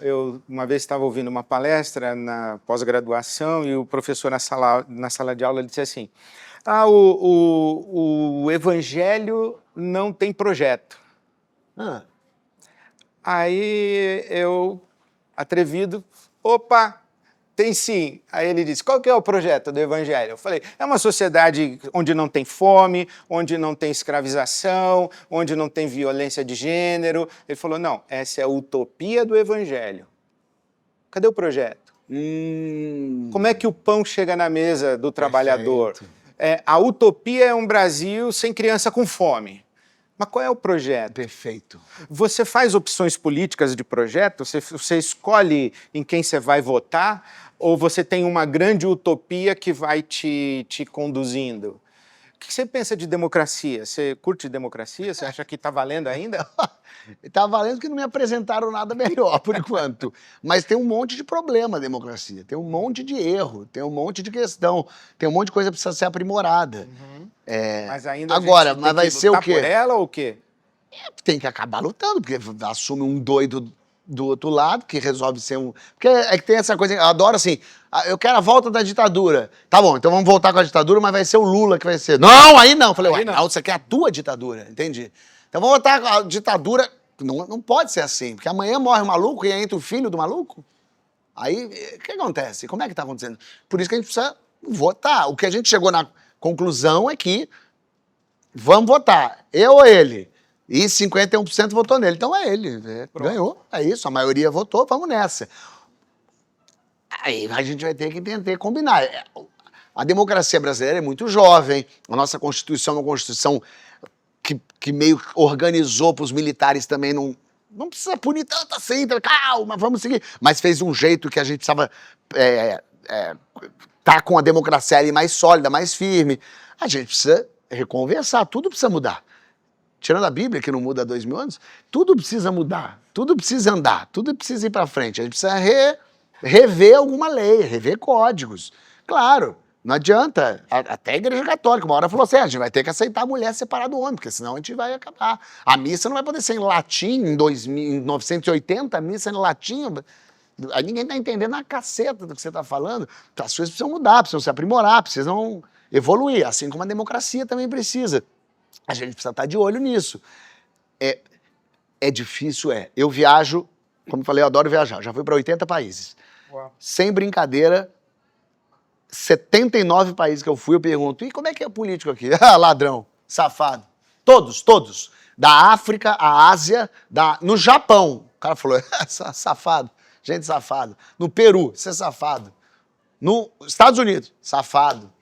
Speaker 2: eu uma vez estava ouvindo uma palestra na pós-graduação e o professor na sala de aula disse assim, o evangelho não tem projeto. Aí eu, atrevido, opa, tem sim. Aí ele disse, qual que é o projeto do evangelho? Eu falei, é uma sociedade onde não tem fome, onde não tem escravização, onde não tem violência de gênero. Ele falou, não, essa é a utopia do evangelho. Cadê o projeto? Como é que o pão chega na mesa do trabalhador? A utopia é um Brasil sem criança com fome. Mas qual é o projeto?
Speaker 1: Perfeito.
Speaker 2: Você faz opções políticas de projeto? Você escolhe em quem você vai votar? Ou você tem uma grande utopia que vai te conduzindo? O que você pensa de democracia? Você curte democracia? Você acha que está valendo ainda?
Speaker 1: Tá valendo que não me apresentaram nada melhor, por enquanto. Mas tem um monte de problema a democracia, tem um monte de erro, tem um monte de questão, tem um monte de coisa que precisa ser aprimorada.
Speaker 2: Mas ainda
Speaker 1: Agora,
Speaker 2: a gente
Speaker 1: mas
Speaker 2: tem
Speaker 1: vai
Speaker 2: que
Speaker 1: ser o
Speaker 2: lutar
Speaker 1: quê?
Speaker 2: por ela ou o quê?
Speaker 1: Tem que acabar lutando, porque assume um doido do outro lado, que resolve ser um... Porque é que tem essa coisa, eu adoro assim, eu quero a volta da ditadura. Tá bom, então vamos voltar com a ditadura, mas vai ser o Lula que vai ser. Não, aí não. Eu falei,
Speaker 2: Aí
Speaker 1: ué,
Speaker 2: não.
Speaker 1: não, você quer a tua ditadura, entendi. Então vamos voltar com a ditadura, não pode ser assim, porque amanhã morre um maluco e entra o filho do maluco. Aí, o que acontece? Como é que tá acontecendo? Por isso que a gente precisa votar. O que a gente chegou na conclusão é que vamos votar, eu ou ele. E 51% votou nele. Então é ele. Ganhou. É isso. A maioria votou. Vamos nessa. Aí a gente vai ter que tentar combinar. A democracia brasileira é muito jovem. A nossa Constituição é uma Constituição que meio organizou para os militares também não precisa punir tanto assim. Então, calma, vamos seguir. Mas fez um jeito que a gente precisava tá com a democracia ali mais sólida, mais firme. A gente precisa reconversar. Tudo precisa mudar. Tirando a Bíblia, que não muda há 2000 anos, tudo precisa mudar, tudo precisa andar, tudo precisa ir para frente. A gente precisa rever alguma lei, rever códigos. Claro, não adianta. Até a Igreja Católica, uma hora falou assim, a gente vai ter que aceitar a mulher separar do homem, porque senão a gente vai acabar. A missa não vai poder ser em latim em 1980, a missa em latim... Aí ninguém está entendendo a caceta do que você está falando. As coisas precisam mudar, precisam se aprimorar, precisam evoluir, assim como a democracia também precisa. A gente precisa estar de olho nisso. É difícil, Eu viajo, como eu falei, eu adoro viajar. Já fui para 80 países.
Speaker 2: Uau.
Speaker 1: Sem brincadeira, 79 países que eu fui, eu pergunto, e como é que é político aqui? Ah, ladrão, safado. Todos. Da África, a Ásia, no Japão. O cara falou, safado, gente safado. No Peru, você é safado. Nos Estados Unidos, safado.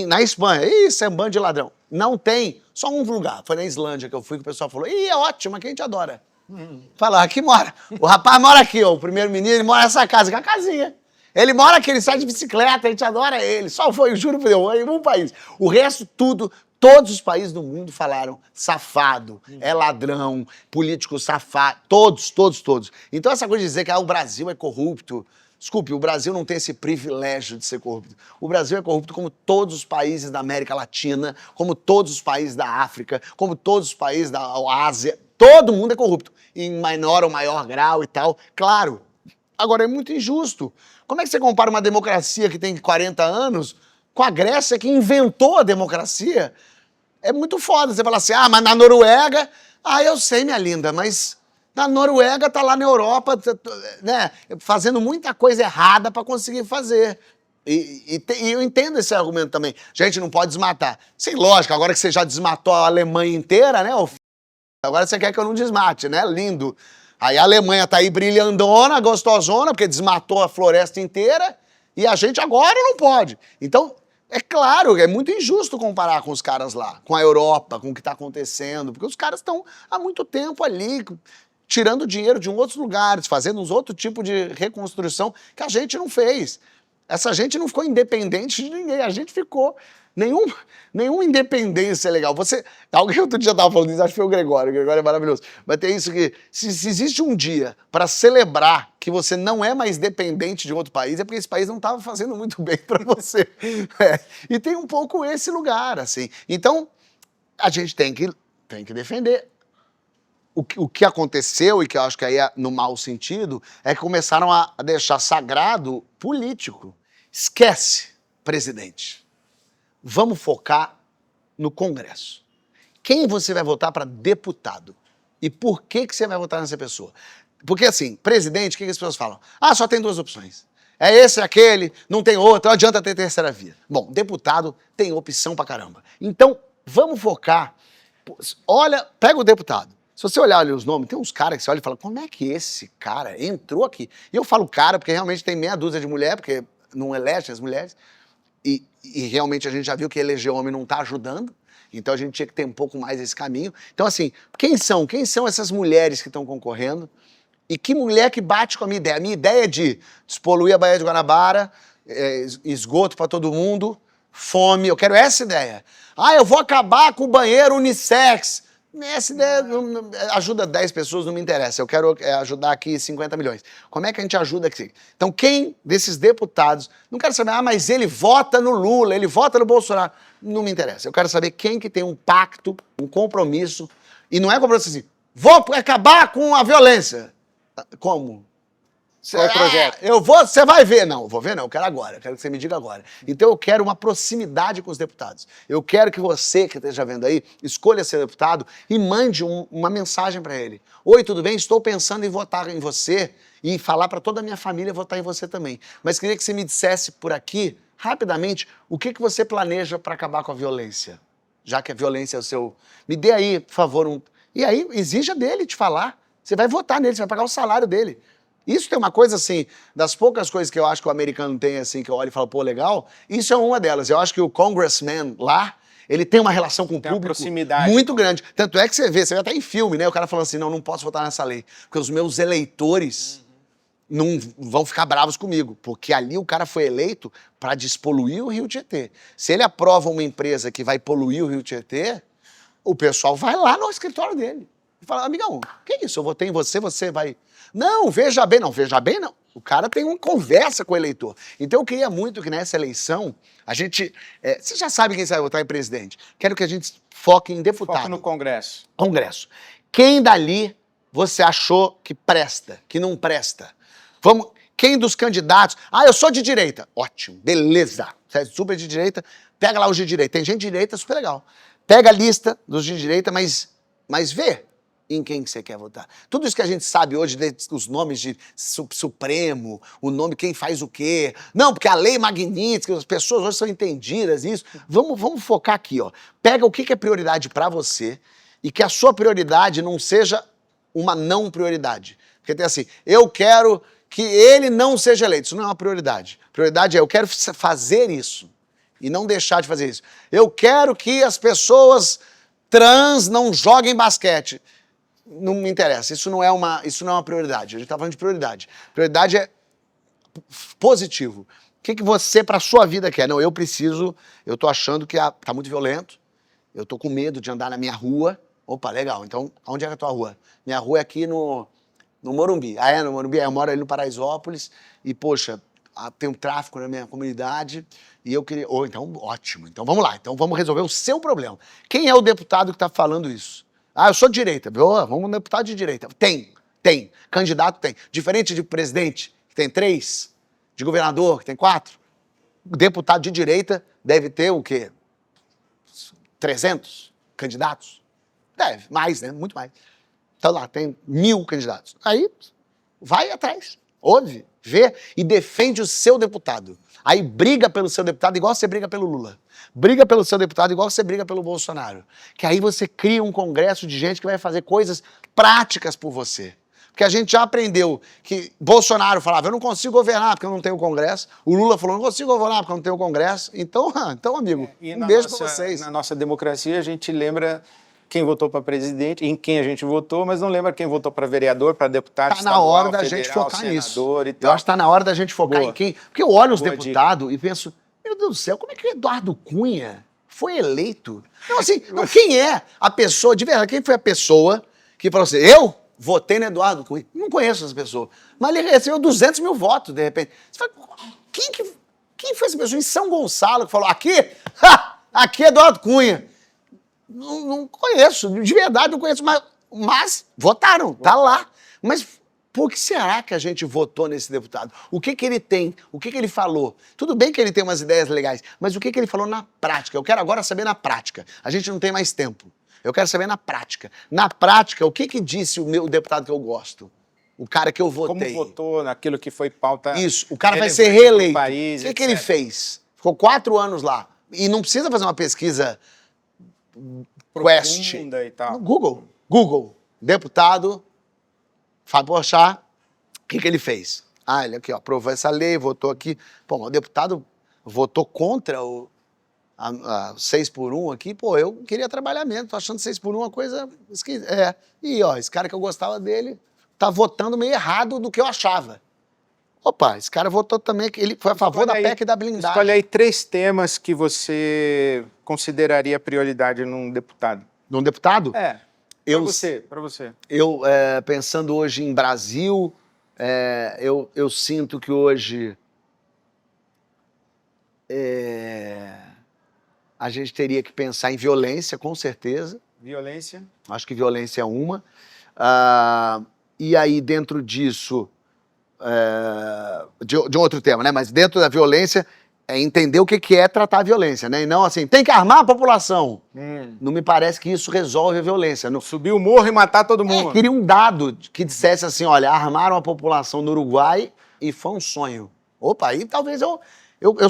Speaker 1: Na Espanha, isso é um bando de ladrão. Não tem, só um lugar. Foi na Islândia que eu fui, que o pessoal falou, é ótimo, aqui a gente adora. Fala, aqui mora. O rapaz mora aqui, ó, o primeiro-ministro, ele mora nessa casa, que é a casinha. Ele mora aqui, ele sai de bicicleta, a gente adora ele. Só foi, juro por Deus, em um país. O resto, todos os países do mundo falaram safado, é ladrão, político safado, todos. Então essa coisa de dizer que o Brasil é corrupto, desculpe, o Brasil não tem esse privilégio de ser corrupto. O Brasil é corrupto como todos os países da América Latina, como todos os países da África, como todos os países da Ásia. Todo mundo é corrupto, em menor ou maior grau e tal. Claro, agora é muito injusto. Como é que você compara uma democracia que tem 40 anos com a Grécia que inventou a democracia? É muito foda você falar assim, mas na Noruega... eu sei, minha linda, mas... Na Noruega tá lá na Europa, né, fazendo muita coisa errada para conseguir fazer. E eu entendo esse argumento também. Gente, não pode desmatar. Sim, lógico, agora que você já desmatou a Alemanha inteira, né? Agora você quer que eu não desmate, né? Lindo. Aí a Alemanha tá aí brilhandona, gostosona, porque desmatou a floresta inteira, e a gente agora não pode. Então, é claro, é muito injusto comparar com os caras lá, com a Europa, com o que tá acontecendo, porque os caras estão há muito tempo ali... tirando dinheiro de outros lugares, fazendo uns outro tipo de reconstrução que a gente não fez. Essa gente não ficou independente de ninguém, a gente ficou. Nenhuma independência legal. Alguém outro dia estava falando isso, acho que foi o Gregório é maravilhoso. Mas tem isso que, se existe um dia para celebrar que você não é mais dependente de outro país, é porque esse país não estava fazendo muito bem para você. E tem um pouco esse lugar, assim. Então, a gente tem que defender. O que aconteceu, e que eu acho que aí é no mau sentido, é que começaram a deixar sagrado político. Esquece, presidente. Vamos focar no Congresso. Quem você vai votar para deputado? E por que você vai votar nessa pessoa? Porque assim, presidente, o que as pessoas falam? Só tem duas opções. É esse, é aquele, não tem outro, não adianta ter terceira via. Bom, deputado tem opção pra caramba. Então, vamos focar. Olha, pega o deputado. Se você olhar ali os nomes, tem uns caras que você olha e fala, como é que esse cara entrou aqui? E eu falo cara porque realmente tem meia dúzia de mulher, porque não elege as mulheres, e realmente a gente já viu que eleger homem não está ajudando. Então a gente tinha que ter um pouco mais esse caminho. Então, assim, quem são essas mulheres que estão concorrendo? E que mulher que bate com a minha ideia? A minha ideia é de despoluir a Baía de Guanabara, esgoto para todo mundo, fome, eu quero essa ideia. Ah, eu vou acabar com o banheiro unissex. Essa ideia ajuda 10 pessoas, não me interessa. Eu quero ajudar aqui 50 milhões. Como é que a gente ajuda aqui? Então, quem desses deputados... Não quero saber, mas ele vota no Lula, ele vota no Bolsonaro. Não me interessa. Eu quero saber quem que tem um pacto, um compromisso. E não é compromisso assim, vou acabar com a violência. Como?
Speaker 2: Qual é o projeto?
Speaker 1: Você vai ver. Não, vou ver não, eu quero agora, eu quero que você me diga agora. Então eu quero uma proximidade com os deputados. Eu quero que você, que esteja vendo aí, escolha ser deputado e mande uma mensagem para ele. Oi, tudo bem? Estou pensando em votar em você e falar para toda a minha família votar em você também. Mas queria que você me dissesse por aqui, rapidamente, o que você planeja para acabar com a violência? Já que a violência é o seu... Me dê aí, por favor, E aí, exija dele te falar. Você vai votar nele, você vai pagar o salário dele. Isso tem uma coisa, assim, das poucas coisas que eu acho que o americano tem, assim, que eu olho e falo, pô, legal, isso é uma delas. Eu acho que o congressman lá, ele tem uma relação com o público
Speaker 2: proximidade
Speaker 1: muito grande. Tanto é que você vê até em filme, né, o cara falando assim, não posso votar nessa lei, porque os meus eleitores não vão ficar bravos comigo, porque ali o cara foi eleito para despoluir o Rio Tietê. Se ele aprova uma empresa que vai poluir o Rio Tietê, o pessoal vai lá no escritório dele e fala, amigão, que isso? Eu votei em você, você vai... Não, veja bem, não. O cara tem uma conversa com o eleitor. Então eu queria muito que nessa eleição a gente... você já sabe quem vai votar em presidente. Quero que a gente foque em deputado.
Speaker 2: Foque no Congresso.
Speaker 1: Congresso. Quem dali você achou que presta, que não presta? Quem dos candidatos... Ah, eu sou de direita. Ótimo, beleza. Você é super de direita, pega lá os de direita. Tem gente de direita super legal. Pega a lista dos de direita, mas vê em quem que você quer votar. Tudo isso que a gente sabe hoje, os nomes de Supremo, o nome, quem faz o quê. Não, porque a lei magnífica, as pessoas hoje são entendidas, isso. Vamos focar aqui, ó. Pega o que é prioridade para você e que a sua prioridade não seja uma não prioridade. Porque tem assim, eu quero que ele não seja eleito. Isso não é uma prioridade. Prioridade é, eu quero fazer isso e não deixar de fazer isso. Eu quero que as pessoas trans não joguem basquete. Não me interessa, isso não é uma prioridade. A gente tá falando de prioridade. Prioridade é positivo. O que você, pra sua vida, quer? Não, eu tô achando que tá muito violento, eu tô com medo de andar na minha rua. Opa, legal, então, onde é a tua rua? Minha rua é aqui no Morumbi. Ah, é no Morumbi? Eu moro ali no Paraisópolis e, poxa, tem um tráfico na minha comunidade e eu queria... então, ótimo, então vamos lá, então vamos resolver o seu problema. Quem é o deputado que tá falando isso? Ah, eu sou de direita. Vamos um deputado de direita. Tem. Candidato tem. Diferente de presidente, que tem 3, de governador, que tem 4, deputado de direita deve ter o quê? 300 candidatos? Deve, mais, né? Muito mais. Então lá, tem 1000 candidatos. Aí, vai atrás, ouve, vê e defende o seu deputado. Aí briga pelo seu deputado igual você briga pelo Lula. Briga pelo seu deputado igual você briga pelo Bolsonaro. Que aí você cria um congresso de gente que vai fazer coisas práticas por você. Porque a gente já aprendeu que Bolsonaro falava, eu não consigo governar porque eu não tenho congresso. O Lula falou, não consigo governar porque eu não tenho congresso. Então amigo, um beijo pra vocês.
Speaker 2: Na nossa democracia, a gente lembra quem votou para presidente, em quem a gente votou, mas não lembra quem votou para vereador, para deputado
Speaker 1: estadual, na hora da gente focar nisso. Eu acho que tá na hora da gente focar em quem... Porque eu olho os deputados e penso, meu Deus do céu, como é que o Eduardo Cunha foi eleito? Não, assim, quem é a pessoa, de verdade, quem foi a pessoa que falou assim, eu votei no Eduardo Cunha? Não conheço essa pessoa. Mas ele recebeu 200 mil votos, de repente. Você fala, quem foi essa pessoa em São Gonçalo que falou, aqui é Eduardo Cunha? Não conheço, de verdade não conheço, mas votaram, tá lá. Mas por que será que a gente votou nesse deputado? O que ele tem? O que ele falou? Tudo bem que ele tem umas ideias legais, mas o que ele falou na prática? Eu quero agora saber na prática. A gente não tem mais tempo. Eu quero saber na prática. Na prática, o que disse o deputado que eu gosto? O cara que eu votei.
Speaker 2: Como votou naquilo que foi pauta...
Speaker 1: Isso, o cara vai ser reeleito. O que ele fez? Ficou 4 anos lá. E não precisa fazer uma pesquisa... Quest.
Speaker 2: E tal.
Speaker 1: Google. Deputado Fábio Porchat, o que ele fez? Ah, ele aqui, ó, aprovou essa lei, votou aqui. Pô, o deputado votou contra a 6x1 aqui, pô, eu queria trabalhar mesmo, tô achando 6x1 uma coisa esquisita. E, ó, esse cara que eu gostava dele tá votando meio errado do que eu achava. Opa, esse cara votou também, ele foi a favor da PEC e da blindagem.
Speaker 2: Escolhe aí 3 temas que você consideraria prioridade num deputado.
Speaker 1: Num deputado?
Speaker 2: Para você.
Speaker 1: Eu, pensando hoje em Brasil, eu sinto que hoje a gente teria que pensar em violência, com certeza.
Speaker 2: Violência.
Speaker 1: Acho que violência é uma. E aí, dentro disso, de um outro tema, né? Mas dentro da violência, é entender o que é tratar a violência, né? E não assim, tem que armar a população. Não me parece que isso resolve a violência.
Speaker 2: Subir o morro e matar todo mundo.
Speaker 1: Queria um dado que dissesse assim, olha, armaram a população no Uruguai e foi um sonho. Opa, aí talvez eu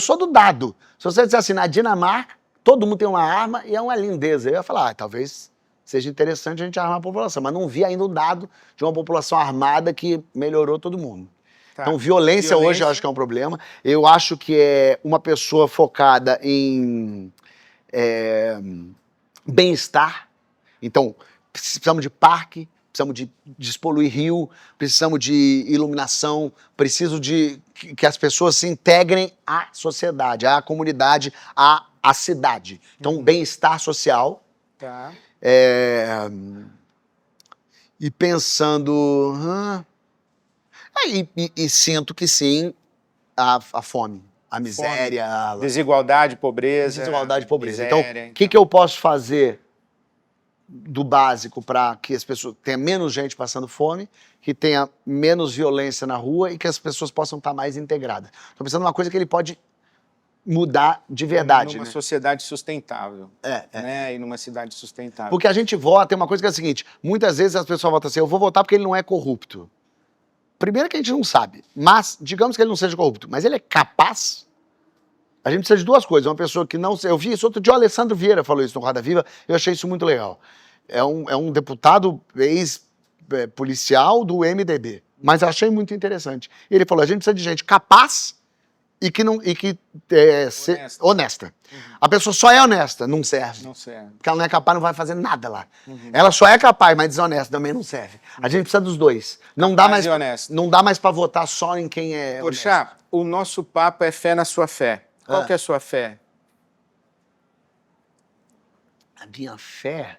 Speaker 1: sou do dado. Se você disser assim, na Dinamarca, todo mundo tem uma arma e é uma lindeza. Eu ia falar, talvez seja interessante a gente armar a população, mas não vi ainda o dado de uma população armada que melhorou todo mundo. Tá. Então, violência hoje eu acho que é um problema. Eu acho que é uma pessoa focada em bem-estar. Então, precisamos de parque, precisamos de despoluir rio, precisamos de iluminação, preciso de que as pessoas se integrem à sociedade, à comunidade, à cidade. Então, bem-estar social.
Speaker 2: Tá.
Speaker 1: E pensando... E sinto que sim, a fome, a miséria...
Speaker 2: Desigualdade, pobreza.
Speaker 1: Desigualdade e pobreza.
Speaker 2: Miséria,
Speaker 1: então, o que eu posso fazer do básico para que as pessoas... tenha menos gente passando fome, que tenha menos violência na rua e que as pessoas possam estar mais integradas. Estou pensando numa coisa que ele pode mudar de verdade.
Speaker 2: Numa sociedade sustentável.
Speaker 1: Né?
Speaker 2: E numa cidade sustentável.
Speaker 1: Porque a gente vota, tem uma coisa que é a seguinte, muitas vezes as pessoas votam assim, eu vou votar porque ele não é corrupto. Primeiro que a gente não sabe, mas digamos que ele não seja corrupto, mas ele é capaz? A gente precisa de 2 coisas, uma pessoa que não... Eu vi isso outro dia, o Alessandro Vieira falou isso no Roda Viva, eu achei isso muito legal. É um deputado ex-policial do MDB, mas eu achei muito interessante. Ele falou, a gente precisa de gente capaz e que honesta. A pessoa só é honesta, não serve.
Speaker 2: Não serve.
Speaker 1: Porque ela não é capaz, não vai fazer nada lá. Ela só é capaz, mas desonesta também não serve. A gente precisa dos 2. Não dá mais para votar só em quem é
Speaker 2: Porchat, o nosso papo é fé na sua fé. Qual que é a sua fé?
Speaker 1: A minha fé?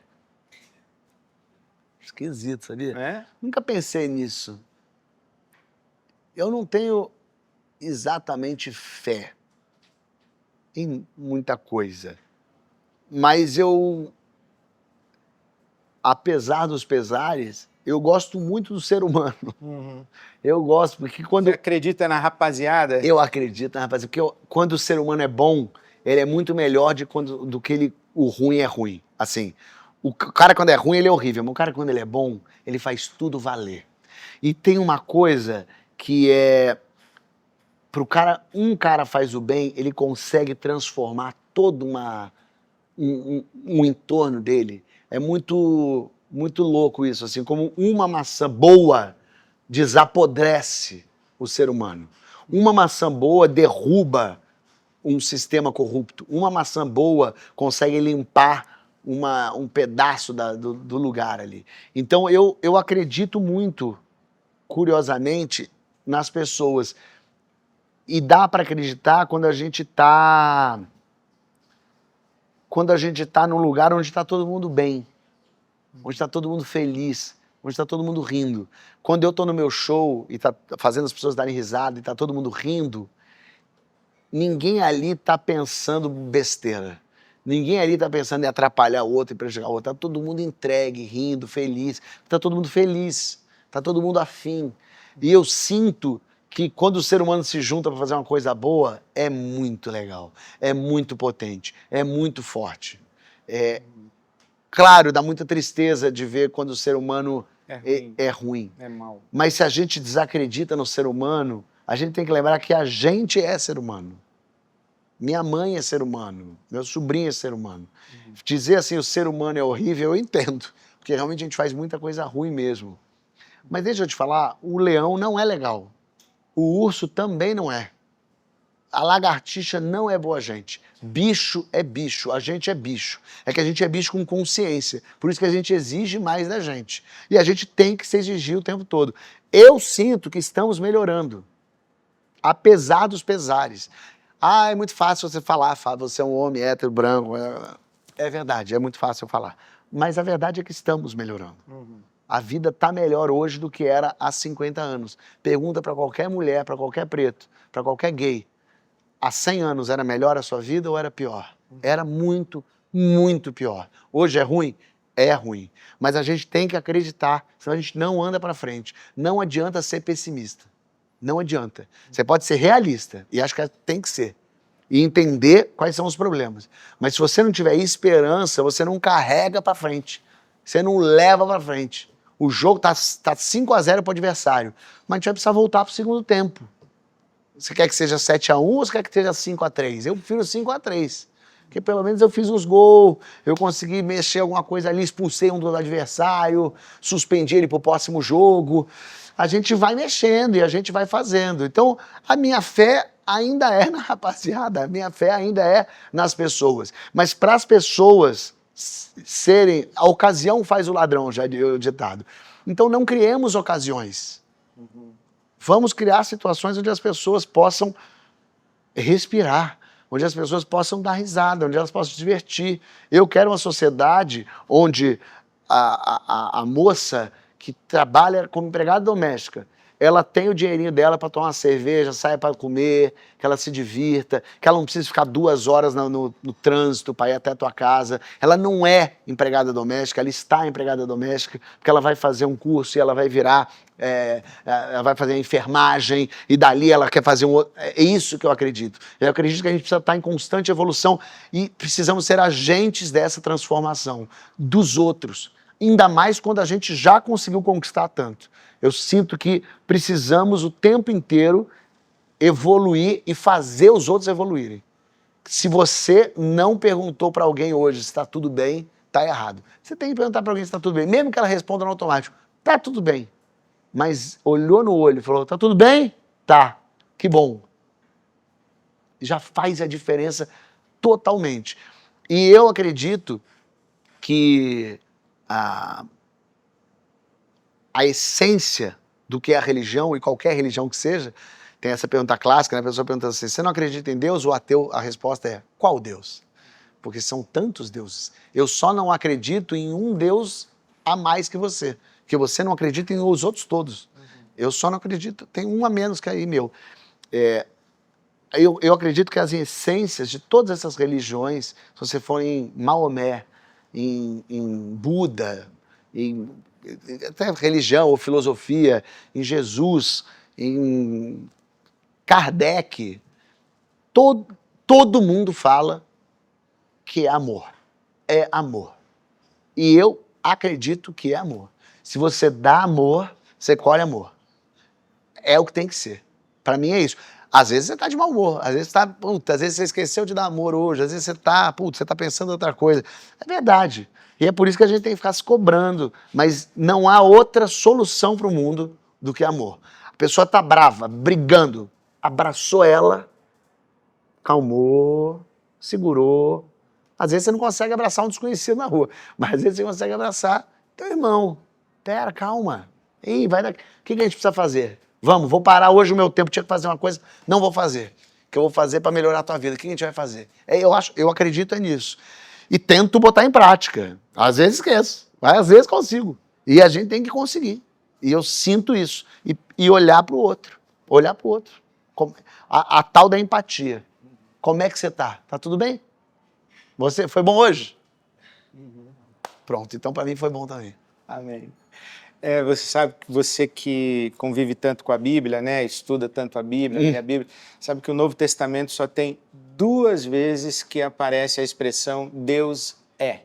Speaker 1: Esquisito, sabia?
Speaker 2: É?
Speaker 1: Nunca pensei nisso. Eu não tenho exatamente fé em muita coisa. Mas apesar dos pesares, eu gosto muito do ser humano. Eu gosto, porque quando...
Speaker 2: Você acredita na rapaziada?
Speaker 1: Eu acredito na rapaziada, porque quando o ser humano é bom, ele é muito melhor do que o ruim é ruim. Assim, o cara quando é ruim, ele é horrível, mas o cara quando ele é bom, ele faz tudo valer. E tem uma coisa que é... Um cara faz o bem, ele consegue transformar todo um entorno dele. É muito, muito louco isso, assim, como uma maçã boa desapodrece o ser humano. Uma maçã boa derruba um sistema corrupto. Uma maçã boa consegue limpar um pedaço do lugar ali. Então eu acredito muito, curiosamente, nas pessoas. E dá para acreditar quando a gente está num lugar onde está todo mundo bem, onde está todo mundo feliz, onde está todo mundo rindo. Quando eu estou no meu show e está fazendo as pessoas darem risada e está todo mundo rindo, ninguém ali está pensando besteira. Ninguém ali está pensando em atrapalhar o outro e prejudicar o outro. Está todo mundo entregue, rindo, feliz. Está todo mundo feliz, está todo mundo afim. E eu sinto que quando o ser humano se junta para fazer uma coisa boa, é muito legal, é muito potente, é muito forte. Claro, dá muita tristeza de ver quando o ser humano é ruim.
Speaker 2: É mau.
Speaker 1: Mas se a gente desacredita no ser humano, a gente tem que lembrar que a gente é ser humano. Minha mãe é ser humano, meu sobrinho é ser humano. Dizer assim, o ser humano é horrível, eu entendo, porque realmente a gente faz muita coisa ruim mesmo. Mas deixa eu te falar, o leão não é legal. O urso também não é. A lagartixa não é boa gente. Bicho é bicho, a gente é bicho. É que a gente é bicho com consciência. Por isso que a gente exige mais da gente. E a gente tem que se exigir o tempo todo. Eu sinto que estamos melhorando. Apesar dos pesares. Ah, é muito fácil você falar, Fábio, você é um homem hétero, branco. É verdade, é muito fácil eu falar. Mas a verdade é que estamos melhorando. A vida está melhor hoje do que era há 50 anos. Pergunta para qualquer mulher, para qualquer preto, para qualquer gay. Há 100 anos era melhor a sua vida ou era pior? Era muito, muito pior. Hoje é ruim? É ruim. Mas a gente tem que acreditar, senão a gente não anda para frente. Não adianta ser pessimista. Não adianta. Você pode ser realista, e acho que tem que ser. E entender quais são os problemas. Mas se você não tiver esperança, você não carrega para frente. Você não leva para frente. O jogo tá 5-0 para o adversário. Mas a gente vai precisar voltar para o segundo tempo. Você quer que seja 7-1 ou você quer que seja 5-3? Eu prefiro 5-3. Porque pelo menos eu fiz uns gols, eu consegui mexer alguma coisa ali, expulsei um do adversário, suspendi ele para o próximo jogo. A gente vai mexendo e a gente vai fazendo. Então, a minha fé ainda é na rapaziada, a minha fé ainda é nas pessoas. Mas para as pessoas serem... A ocasião faz o ladrão, já é o ditado. Então, não criemos ocasiões. Vamos criar situações onde as pessoas possam respirar, onde as pessoas possam dar risada, onde elas possam se divertir. Eu quero uma sociedade onde a moça que trabalha como empregada doméstica, ela tem o dinheirinho dela para tomar uma cerveja, saia para comer, que ela se divirta, que ela não precisa ficar 2 horas no trânsito para ir até a tua casa. Ela não é empregada doméstica, ela está empregada doméstica, porque ela vai fazer um curso e ela vai virar, ela vai fazer a enfermagem e dali ela quer fazer um outro. É isso que eu acredito. Eu acredito que a gente precisa estar em constante evolução e precisamos ser agentes dessa transformação dos outros. Ainda mais quando a gente já conseguiu conquistar tanto. Eu sinto que precisamos o tempo inteiro evoluir e fazer os outros evoluírem. Se você não perguntou para alguém hoje se está tudo bem, está errado. Você tem que perguntar para alguém se está tudo bem, mesmo que ela responda no automático. Está tudo bem. Mas olhou no olho e falou, está tudo bem? Tá. Que bom. Já faz a diferença totalmente. E eu acredito que a essência do que é a religião, e qualquer religião que seja, tem essa pergunta clássica, né? A pessoa pergunta assim, você não acredita em Deus? O ateu, a resposta é, qual Deus? Porque são tantos deuses. Eu só não acredito em um Deus a mais que você não acredita em os outros todos. Eu só não acredito, tem um a menos que aí meu. Eu acredito que as essências de todas essas religiões, se você for em Maomé, em Buda, em até religião ou filosofia, em Jesus, em Kardec, todo mundo fala que é amor. É amor. E eu acredito que é amor. Se você dá amor, você colhe amor. É o que tem que ser. Para mim é isso. Às vezes você tá de mau humor, às vezes às vezes você esqueceu de dar amor hoje, às vezes você tá pensando em outra coisa. É verdade. E é por isso que a gente tem que ficar se cobrando. Mas não há outra solução para o mundo do que amor. A pessoa tá brava, brigando, abraçou ela, calmou, segurou. Às vezes você não consegue abraçar um desconhecido na rua, mas às vezes você consegue abraçar teu irmão. Pera, calma. Ei, vai daqui. O que a gente precisa fazer? Vamos, vou parar hoje o meu tempo, tinha que fazer uma coisa, não vou fazer. O que eu vou fazer para melhorar a tua vida? O que a gente vai fazer? Eu acredito nisso. E tento botar em prática. Às vezes esqueço, mas às vezes consigo. E a gente tem que conseguir. E eu sinto isso. E olhar para o outro. Olhar para o outro. A tal da empatia. Como é que você tá? Tá tudo bem? Você foi bom hoje? Pronto, então para mim foi bom também.
Speaker 2: Amém. Você sabe, você que convive tanto com a Bíblia, né, estuda tanto a Bíblia, lê a Bíblia, sabe que o Novo Testamento só tem 2 vezes que aparece a expressão Deus é.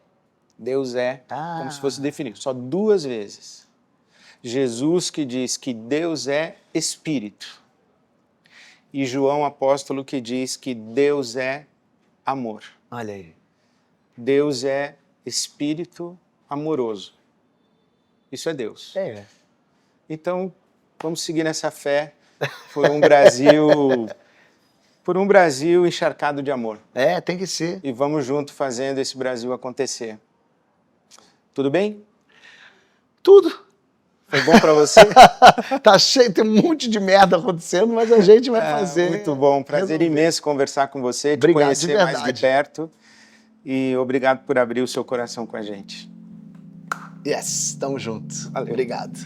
Speaker 2: Deus é, como se fosse definido, só 2 vezes. Jesus que diz que Deus é Espírito. E João apóstolo que diz que Deus é amor.
Speaker 1: Olha aí.
Speaker 2: Deus é Espírito amoroso. Isso é Deus.
Speaker 1: É.
Speaker 2: Então, vamos seguir nessa fé por um por um Brasil encharcado de amor.
Speaker 1: É, tem que ser.
Speaker 2: E vamos junto fazendo esse Brasil acontecer. Tudo bem?
Speaker 1: Tudo.
Speaker 2: Foi bom para você?
Speaker 1: Tá cheio, tem um monte de merda acontecendo, mas a gente vai fazer.
Speaker 2: Muito bom, prazer imenso conversar com você, te
Speaker 1: Obrigado,
Speaker 2: conhecer
Speaker 1: de
Speaker 2: mais de
Speaker 1: verdade.
Speaker 2: perto. E obrigado por abrir o seu coração com a gente.
Speaker 1: Yes, tamo junto.
Speaker 2: Valeu.
Speaker 1: Obrigado.